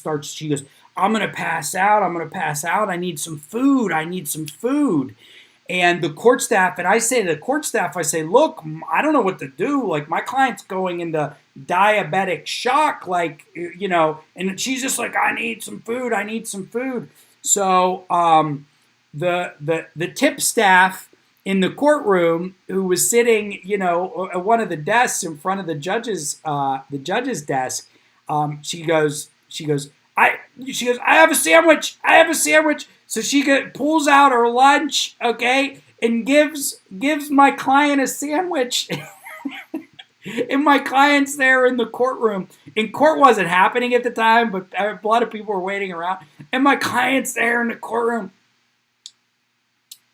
goes, I'm going to pass out. I'm going to pass out. I need some food. I need some food. And the court staff, and I say to the court staff, I say, look, I don't know what to do. Like, my client's going into diabetic shock, like, you know, and she's just like, I need some food. I need some food. So the tip staff in the courtroom who was sitting, you know, at one of the desks in front of the judge's desk, she goes, I have a sandwich. I have a sandwich. So she pulls out her lunch, okay, and gives my client a sandwich. And my client's there in the courtroom. And court wasn't happening at the time, but a lot of people were waiting around. And my client's there in the courtroom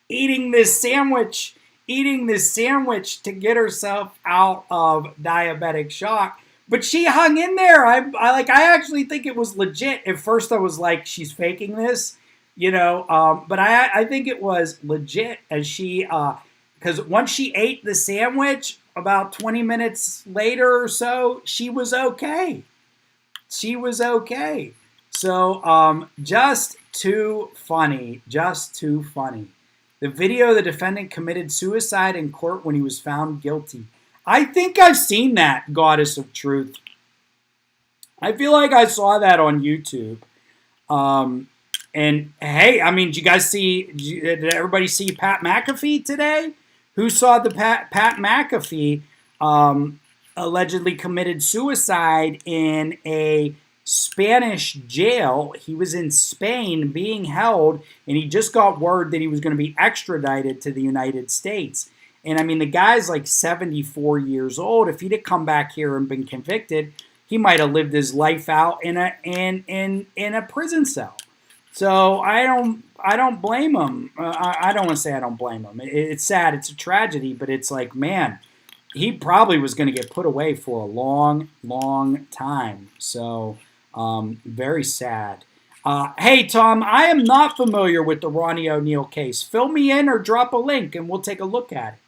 eating this sandwich to get herself out of diabetic shock. But she hung in there. I actually think it was legit. At first I was like, she's faking this, but I think it was legit, as she, because once she ate the sandwich, about 20 minutes later or so, she was okay. So, just too funny. The video, the defendant committed suicide in court when he was found guilty. I think I've seen that, Goddess of Truth. I feel like I saw that on YouTube. And hey, I mean, did everybody see Pat McAfee today? Who saw the Pat McAfee allegedly committed suicide in a Spanish jail? He was in Spain being held, and he just got word that he was going to be extradited to the United States. And I mean, the guy's like 74 years old. If he'd have come back here and been convicted, he might have lived his life out in a prison cell. So I don't blame him. I don't want to say I don't blame him. It's sad. It's a tragedy, but it's like, man, he probably was going to get put away for a long, long time. So very sad. Hey, Tom, I am not familiar with the Ronnie O'Neal case. Fill me in or drop a link and we'll take a look at it,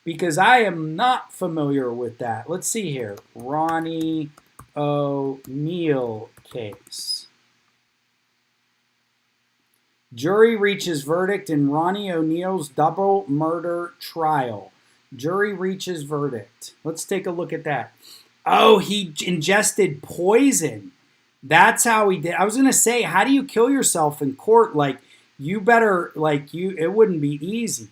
because I am not familiar with that. Let's see here. Ronnie O'Neal case. Jury reaches verdict in Ronnie O'Neal's double murder trial. Jury reaches verdict. Let's take a look at that. Oh, he ingested poison. That's how he did. I was going to say, how do you kill yourself in court? Like, it wouldn't be easy.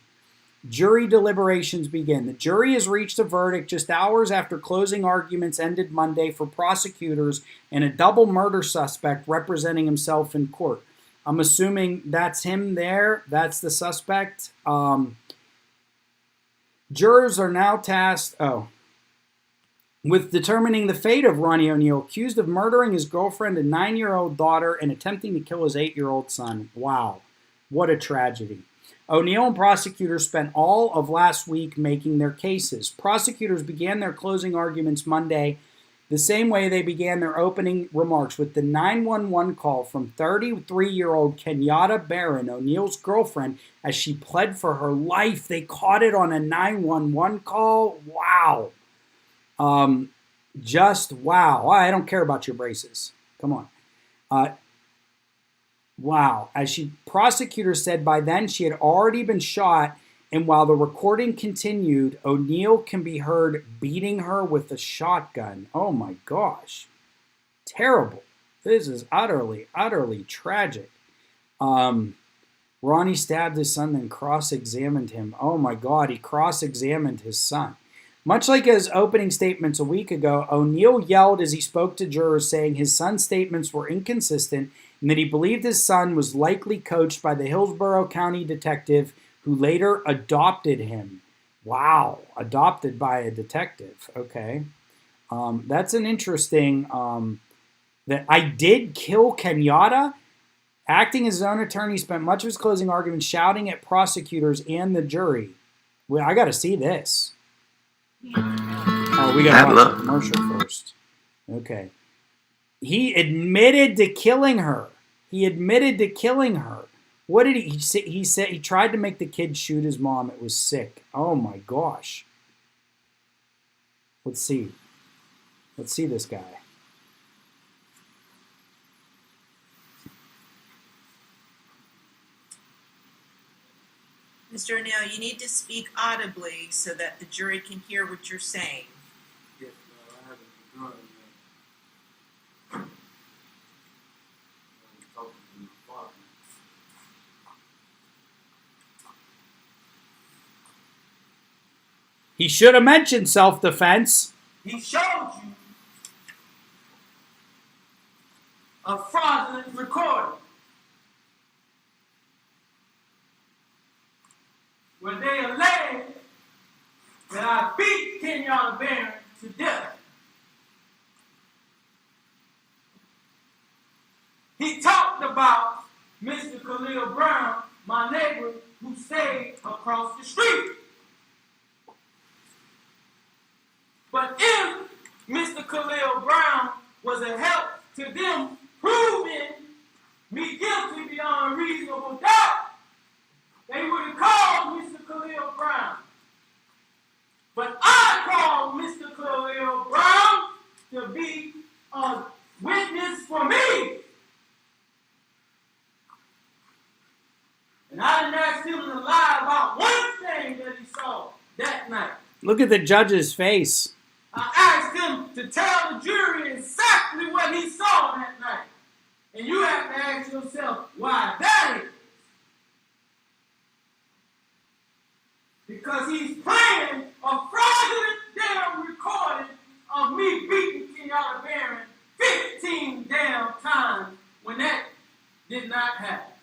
Jury deliberations begin. The jury has reached a verdict just hours after closing arguments ended Monday for prosecutors and a double murder suspect representing himself in court. I'm assuming that's him there. That's the suspect. Jurors are now tasked with determining the fate of Ronnie O'Neal, accused of murdering his girlfriend and 9-year-old daughter and attempting to kill his 8-year-old son. Wow, what a tragedy. O'Neal and prosecutors spent all of last week making their cases. Prosecutors began their closing arguments Monday the same way they began their opening remarks, with the 911 call from 33-year-old Kenyatta Barron, O'Neal's girlfriend, as she pled for her life. They caught it on a 911 call. Wow. Just wow. I don't care about your braces. Come on. Wow. Prosecutor said by then she had already been shot, and while the recording continued, O'Neal can be heard beating her with a shotgun. Oh my gosh. Terrible. This is utterly, utterly tragic. Ronnie stabbed his son, then cross-examined him. Oh my God, he cross-examined his son. Much like his opening statements a week ago, O'Neal yelled as he spoke to jurors, saying his son's statements were inconsistent and that he believed his son was likely coached by the Hillsborough County detective who later adopted him. Wow, adopted by a detective. Okay. That's an interesting, that I did kill Kenyatta. Acting as his own attorney, spent much of his closing argument shouting at prosecutors and the jury. Well, I got to see this. Oh, we got to watch the commercial first. Okay. He admitted to killing her. What did he say? He said he tried to make the kid shoot his mom. It was sick. Oh my gosh. Let's see this guy. Mr. O'Neal, you need to speak audibly so that the jury can hear what you're saying. Yes, I haven't been doing that. He should have mentioned self-defense. He showed you a fraudulent recording. where they allege that I beat Kenyatta Barron to death. He talked about Mr. Khalil Brown, my neighbor who stayed across the street. But if Mr. Khalil Brown was a help to them proving me guilty beyond a reasonable doubt, they would have called Mr. Khalil Brown. But I called Mr. Khalil Brown to be a witness for me. And I didn't ask him to lie about one thing that he saw that night. Look at the judge's face. I asked him to tell the jury exactly what he saw that night. And you have to ask yourself why that is. Because he's playing a fraudulent damn recording of me beating Kenyatta Barron 15 damn times when that did not happen.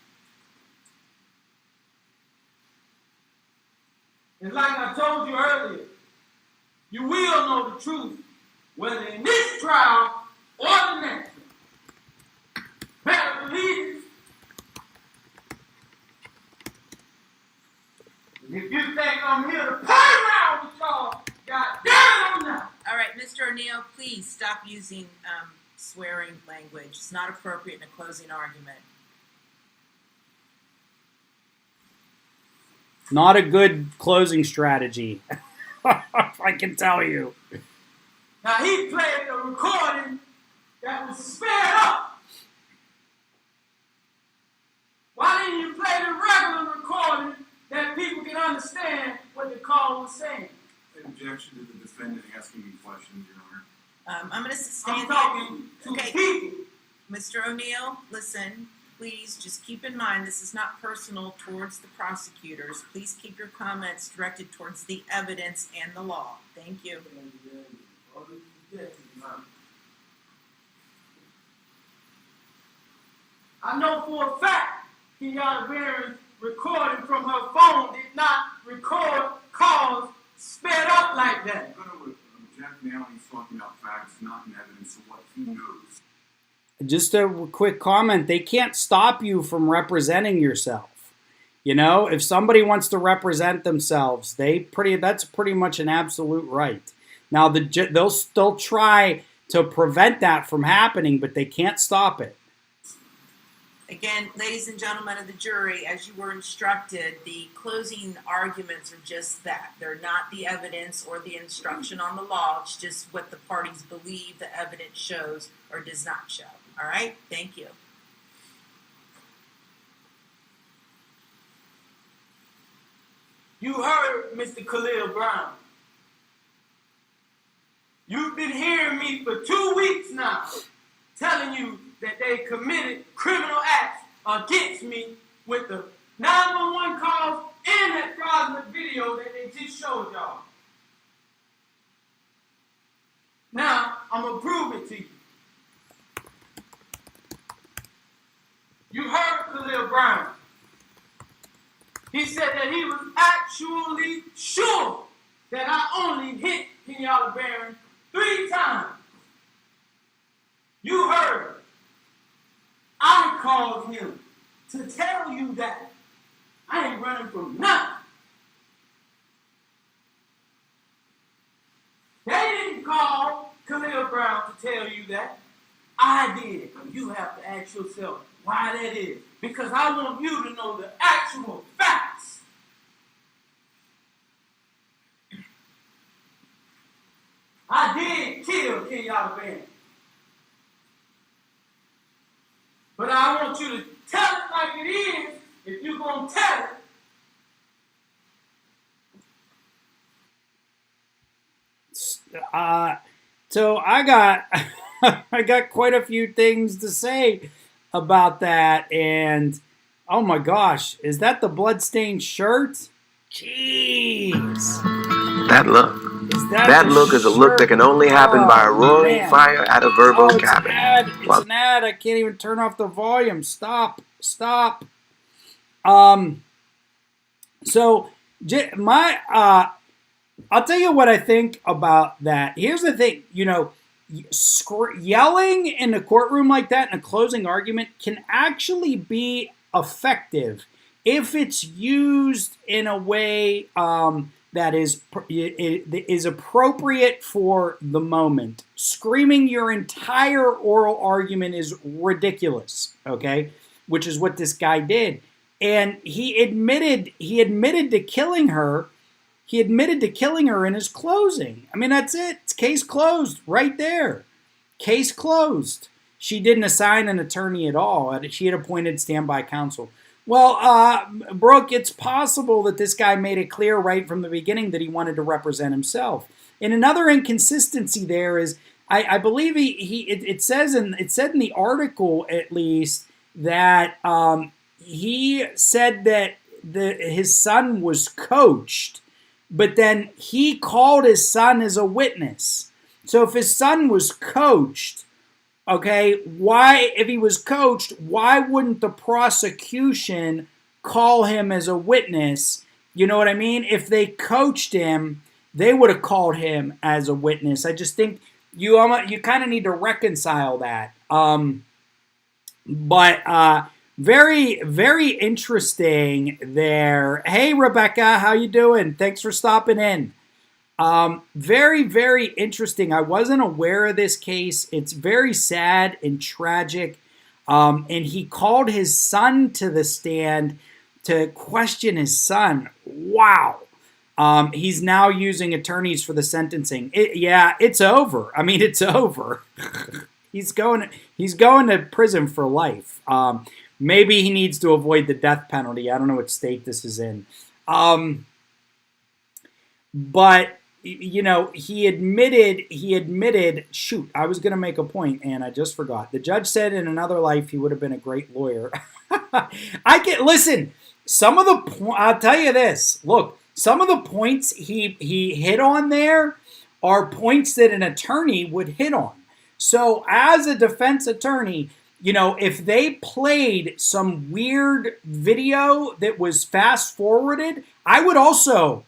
And like I told you earlier, you will know the truth, whether in this trial or the next one. Better believe it. And if you think I'm here to play around with y'all, goddamn I'm not. All right, Mr. O'Neill, please stop using swearing language. It's not appropriate in a closing argument. Not a good closing strategy, I can tell you. Now he played a recording that was sped up. Why didn't you play the regular recording that people can understand what the call was saying? Objection to the defendant asking me questions, Your Honor. I'm going to sustain. I'm talking to people. Mr. O'Neill, listen. Please just keep in mind this is not personal towards the prosecutors. Please keep your comments directed towards the evidence and the law. Thank you. I know for a fact Kenyatta Barron's recording from her phone did not record calls sped up like that. I'm going to object now. He's talking about facts, not in evidence of what he knows. Just a quick comment. They can't stop you from representing yourself. You know, if somebody wants to represent themselves, that's pretty much an absolute right. Now, they'll still try to prevent that from happening, but they can't stop it. Again, ladies and gentlemen of the jury, as you were instructed, the closing arguments are just that. They're not the evidence or the instruction on the law. It's just what the parties believe the evidence shows or does not show. All right? Thank you. You heard Mr. Khalil Brown. You've been hearing me for 2 weeks now, telling you that they committed criminal acts against me with the 911 calls and that fraudulent video that they just showed y'all. Now, I'm going to prove it to you. You heard Khalil Brown. He said that he was actually sure that I only hit Kenyatta Barron 3 times. You heard. I called him to tell you that. I ain't running from nothing. They didn't call Khalil Brown to tell you that. I did. You have to ask yourself why that is. Because I want you to know the actual facts. I did kill Kenyatta Barron. But I want you to tell it like it is if you're going to tell it. So I got I got quite a few things to say about that, and oh my gosh, is that the bloodstained shirt? Jeez. That look. That look is a look that can only happen by a roaring fire at a verbal cabin. It's an ad. I can't even turn off the volume. Stop. So I'll tell you what I think about that. Here's the thing, yelling in a courtroom like that in a closing argument can actually be effective if it's used in a way that is appropriate for the moment. Screaming your entire oral argument is ridiculous, okay? Which is what this guy did. And he admitted to killing her. He admitted to killing her in his closing. I mean, that's it. It's case closed right there. Case closed. She didn't assign an attorney at all. She had appointed standby counsel. Well, Brooke, it's possible that this guy made it clear right from the beginning that he wanted to represent himself. And another inconsistency there is, I believe it said in the article at least that he said that his son was coached, but then he called his son as a witness. So if his son was coached, okay, if he was coached, why wouldn't the prosecution call him as a witness? You know what I mean? If they coached him, they would have called him as a witness. I just think you kind of need to reconcile that. Very, very interesting there. Hey, Rebecca, how you doing? Thanks for stopping in. Very, very interesting. I wasn't aware of this case. It's very sad and tragic. And he called his son to the stand to question his son. Wow. He's now using attorneys for the sentencing. It's over. I mean, it's over. He's going to prison for life. Maybe he needs to avoid the death penalty. I don't know what state this is in. But he admitted, shoot, I was going to make a point and I just forgot. The judge said in another life he would have been a great lawyer. Listen, I'll tell you this. Look, some of the points he hit on there are points that an attorney would hit on. So as a defense attorney, if they played some weird video that was fast forwarded, I would also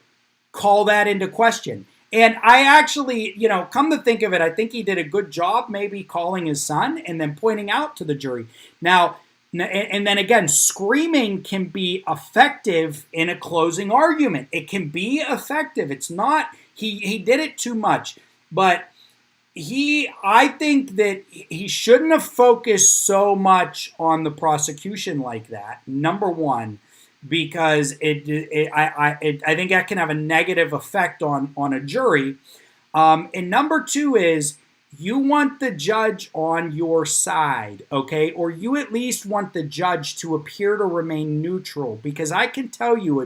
call that into question. And I actually, come to think of it, I think he did a good job maybe calling his son and then pointing out to the jury. Now, and then again, screaming can be effective in a closing argument. It can be effective. It's not, he did it too much. But I think that he shouldn't have focused so much on the prosecution like that, number one, because I think that can have a negative effect on a jury. And number two is you want the judge on your side, okay? Or you at least want the judge to appear to remain neutral, because I can tell you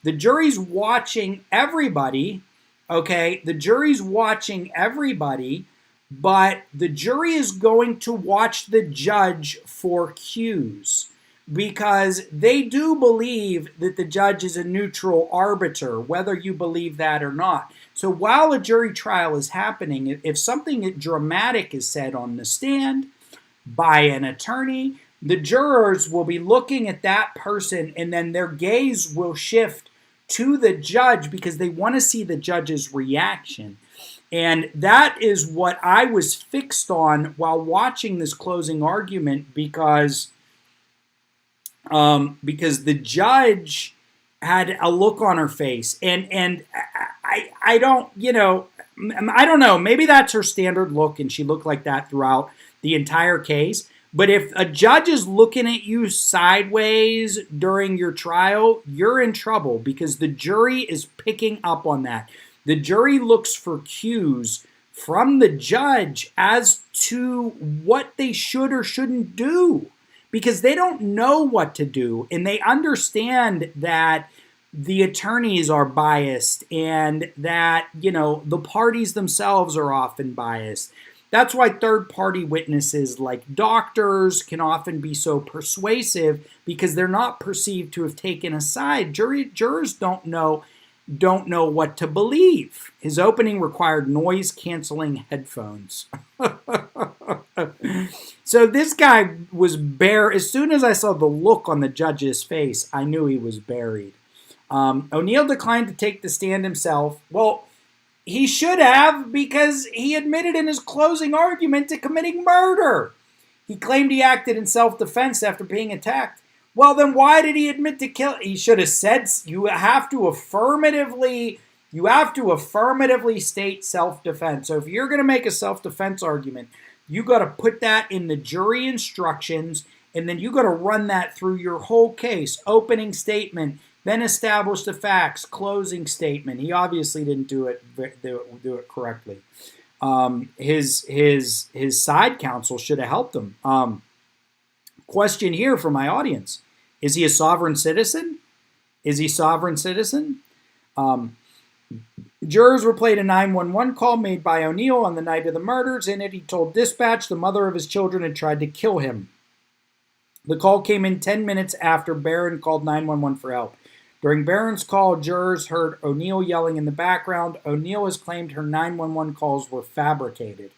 the jury's watching everybody. Okay, the jury's watching everybody, but the jury is going to watch the judge for cues because they do believe that the judge is a neutral arbiter, whether you believe that or not. So while a jury trial is happening, if something dramatic is said on the stand by an attorney, the jurors will be looking at that person and then their gaze will shift to the judge because they want to see the judge's reaction. And that is what I was fixed on while watching this closing argument because the judge had a look on her face. And I don't know, maybe that's her standard look and she looked like that throughout the entire case. But if a judge is looking at you sideways during your trial, you're in trouble because the jury is picking up on that. The jury looks for cues from the judge as to what they should or shouldn't do because they don't know what to do and they understand that the attorneys are biased and that, the parties themselves are often biased. That's why third-party witnesses like doctors can often be so persuasive because they're not perceived to have taken a side. Jurors don't know what to believe. His opening required noise-canceling headphones. So this guy was bare. As soon as I saw the look on the judge's face, I knew he was buried. O'Neill declined to take the stand himself. Well, he should have, because he admitted in his closing argument to committing murder. He claimed he acted in self-defense after being attacked. Well, then why did he admit to kill? He should have said, you have to affirmatively state self-defense. So if you're going to make a self-defense argument, you got to put that in the jury instructions, and then you got to run that through your whole case. Opening statement, then establish the facts, closing statement. He obviously didn't do it correctly. His side counsel should have helped him. Question here for my audience: is he a sovereign citizen? Is he sovereign citizen? Jurors replayed a 911 call made by O'Neill on the night of the murders. In it, he told dispatch the mother of his children had tried to kill him. The call came in 10 minutes after Barron called 911 for help. During Barron's call, jurors heard O'Neill yelling in the background. O'Neill has claimed her 911 calls were fabricated.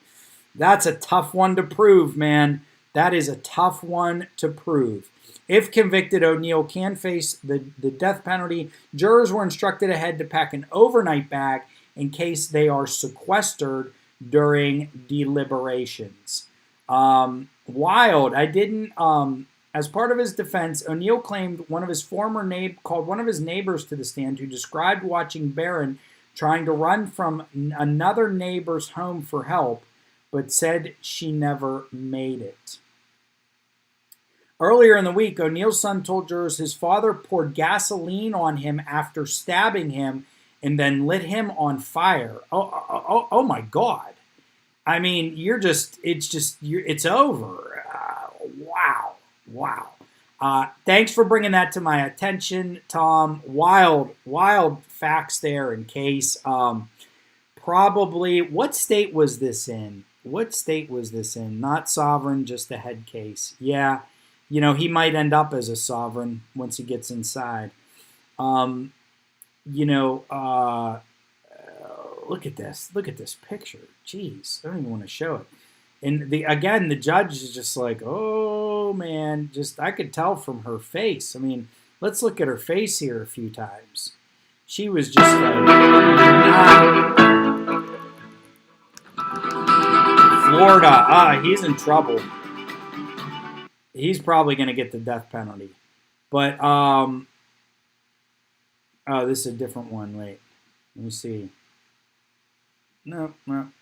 That's a tough one to prove, man. That is a tough one to prove. If convicted, O'Neill can face the death penalty. Jurors were instructed ahead to pack an overnight bag in case they are sequestered during deliberations. Wild. As part of his defense, O'Neill claimed called one of his neighbors to the stand who described watching Barron trying to run from another neighbor's home for help, but said she never made it. Earlier in the week, O'Neill's son told jurors his father poured gasoline on him after stabbing him and then lit him on fire. Oh my God. I mean, it's over. Wow. Thanks for bringing that to my attention, Tom. Wild facts there in case. Probably, what state was this in? Not sovereign, just a head case. Yeah. He might end up as a sovereign once he gets inside. Look at this. Look at this picture. Jeez, I don't even want to show it. And the judge is just like, oh man, I could tell from her face. I mean, let's look at her face here a few times. She was just like, Florida. He's in trouble. He's probably going to get the death penalty. But, this is a different one. Wait, let me see. No. Maybe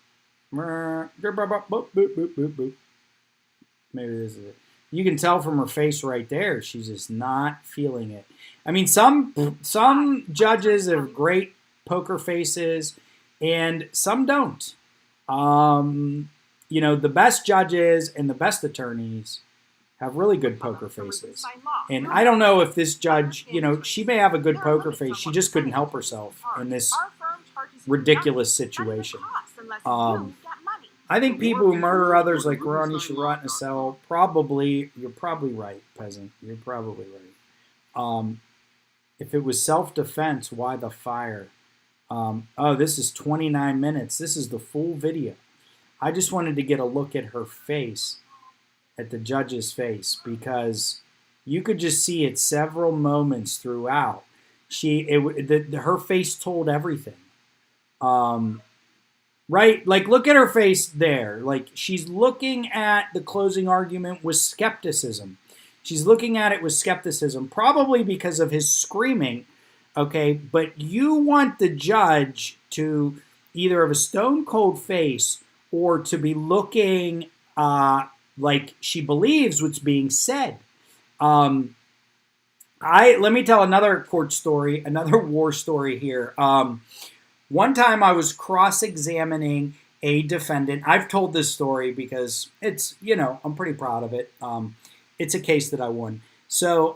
this is it. You can tell from her face right there, she's just not feeling it. I mean, some judges have great poker faces, and some don't. The best judges and the best attorneys have really good poker faces. And I don't know if this judge, she may have a good poker face. She just couldn't help herself in this ridiculous situation. I think people who murder others like Ronnie should rot in a cell. You're probably right, peasant. You're probably right. If it was self-defense, why the fire? This is 29 minutes. This is the full video. I just wanted to get a look at her face, at the judge's face, because you could just see it several moments throughout. Her face told everything. Right? Like, look at her face there. Like, she's looking at the closing argument with skepticism. She's looking at it with skepticism, probably because of his screaming, okay? But you want the judge to either have a stone-cold face or to be looking like she believes what's being said. Let me tell another court story, another war story here. One time I was cross-examining a defendant. I've told this story because it's, I'm pretty proud of it. It's a case that I won. So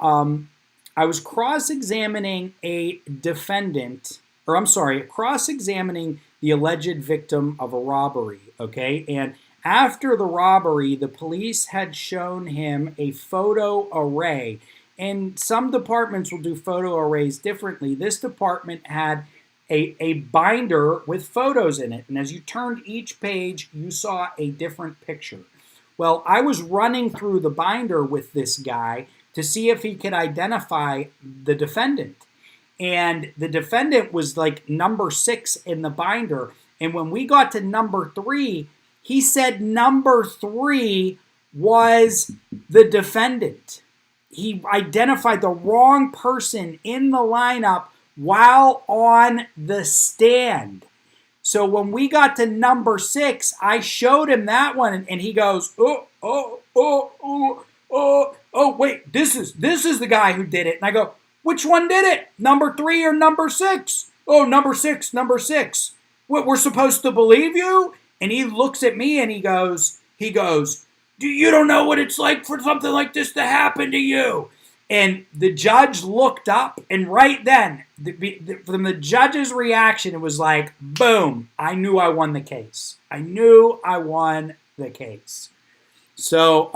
I was cross-examining a defendant, cross-examining the alleged victim of a robbery, okay? And after the robbery, the police had shown him a photo array. And some departments will do photo arrays differently. This department had a binder with photos in it. And as you turned each page, you saw a different picture. Well, I was running through the binder with this guy to see if he could identify the defendant. and the defendant was like number 6 in the binder. And when we got to number 3, he said number 3 was the defendant. He identified the wrong person in the lineup while on the stand. So when we got to number 6, I showed him that one, and he goes, wait, this is the guy who did it. And I go, which one did it? Number 3 or number 6? Oh, number 6, number 6. What, we're supposed to believe you? And he looks at me and he goes, you don't know what it's like for something like this to happen to you. And the judge looked up, and right then, from the judge's reaction, it was like, boom, I knew I won the case. I knew I won the case. So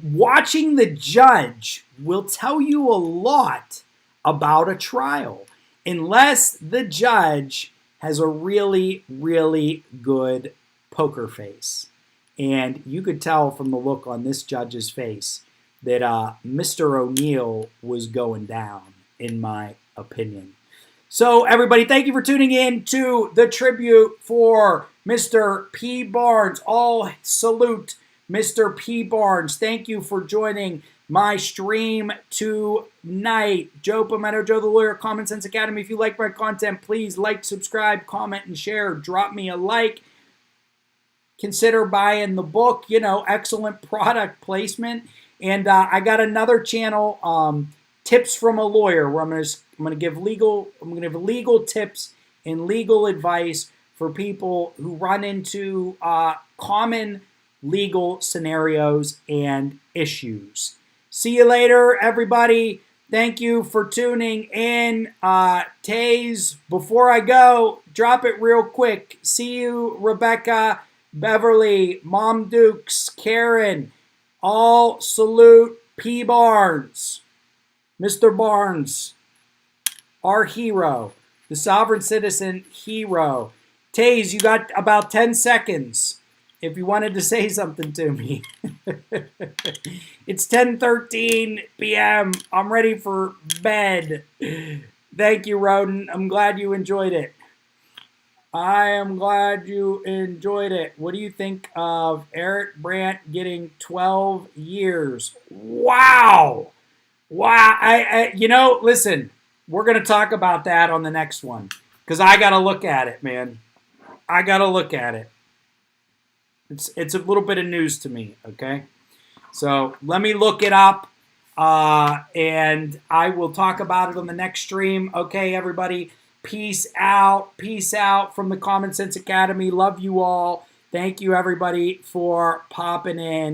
watching the judge will tell you a lot about a trial, unless the judge has a really, really good poker face. And you could tell from the look on this judge's face that Mr. O'Neill was going down, in my opinion. So, everybody, thank you for tuning in to the tribute for Mr. P. Barnes. All salute Mr. P. Barnes. Thank you for joining my stream tonight. Joe Palmetto, Joe the Lawyer, Common Sense Academy. If you like my content, please like, subscribe, comment, and share. Drop me a like. Consider buying the book. Excellent product placement. And I got another channel, Tips from a Lawyer, where I'm going to give legal tips and legal advice for people who run into common legal scenarios and issues. See you later, everybody. Thank you for tuning in. Taze, before I go, drop it real quick. See you, Rebecca, Beverly, Mom Dukes, Karen. All salute P. Barnes. Mr. Barnes, our hero, the sovereign citizen hero. Taze, you got about 10 seconds if you wanted to say something to me. It's 10:13 p.m. I'm ready for bed. Thank you, Roden. I'm glad you enjoyed it. I am glad you enjoyed it. What do you think of Eric Brandt getting 12 years? Wow. Wow. Listen, we're going to talk about that on the next one, because I got to look at it, man. I got to look at it. It's a little bit of news to me, okay? So let me look it up, and I will talk about it on the next stream. Okay, everybody, peace out. Peace out from the Common Sense Academy. Love you all. Thank you, everybody, for popping in.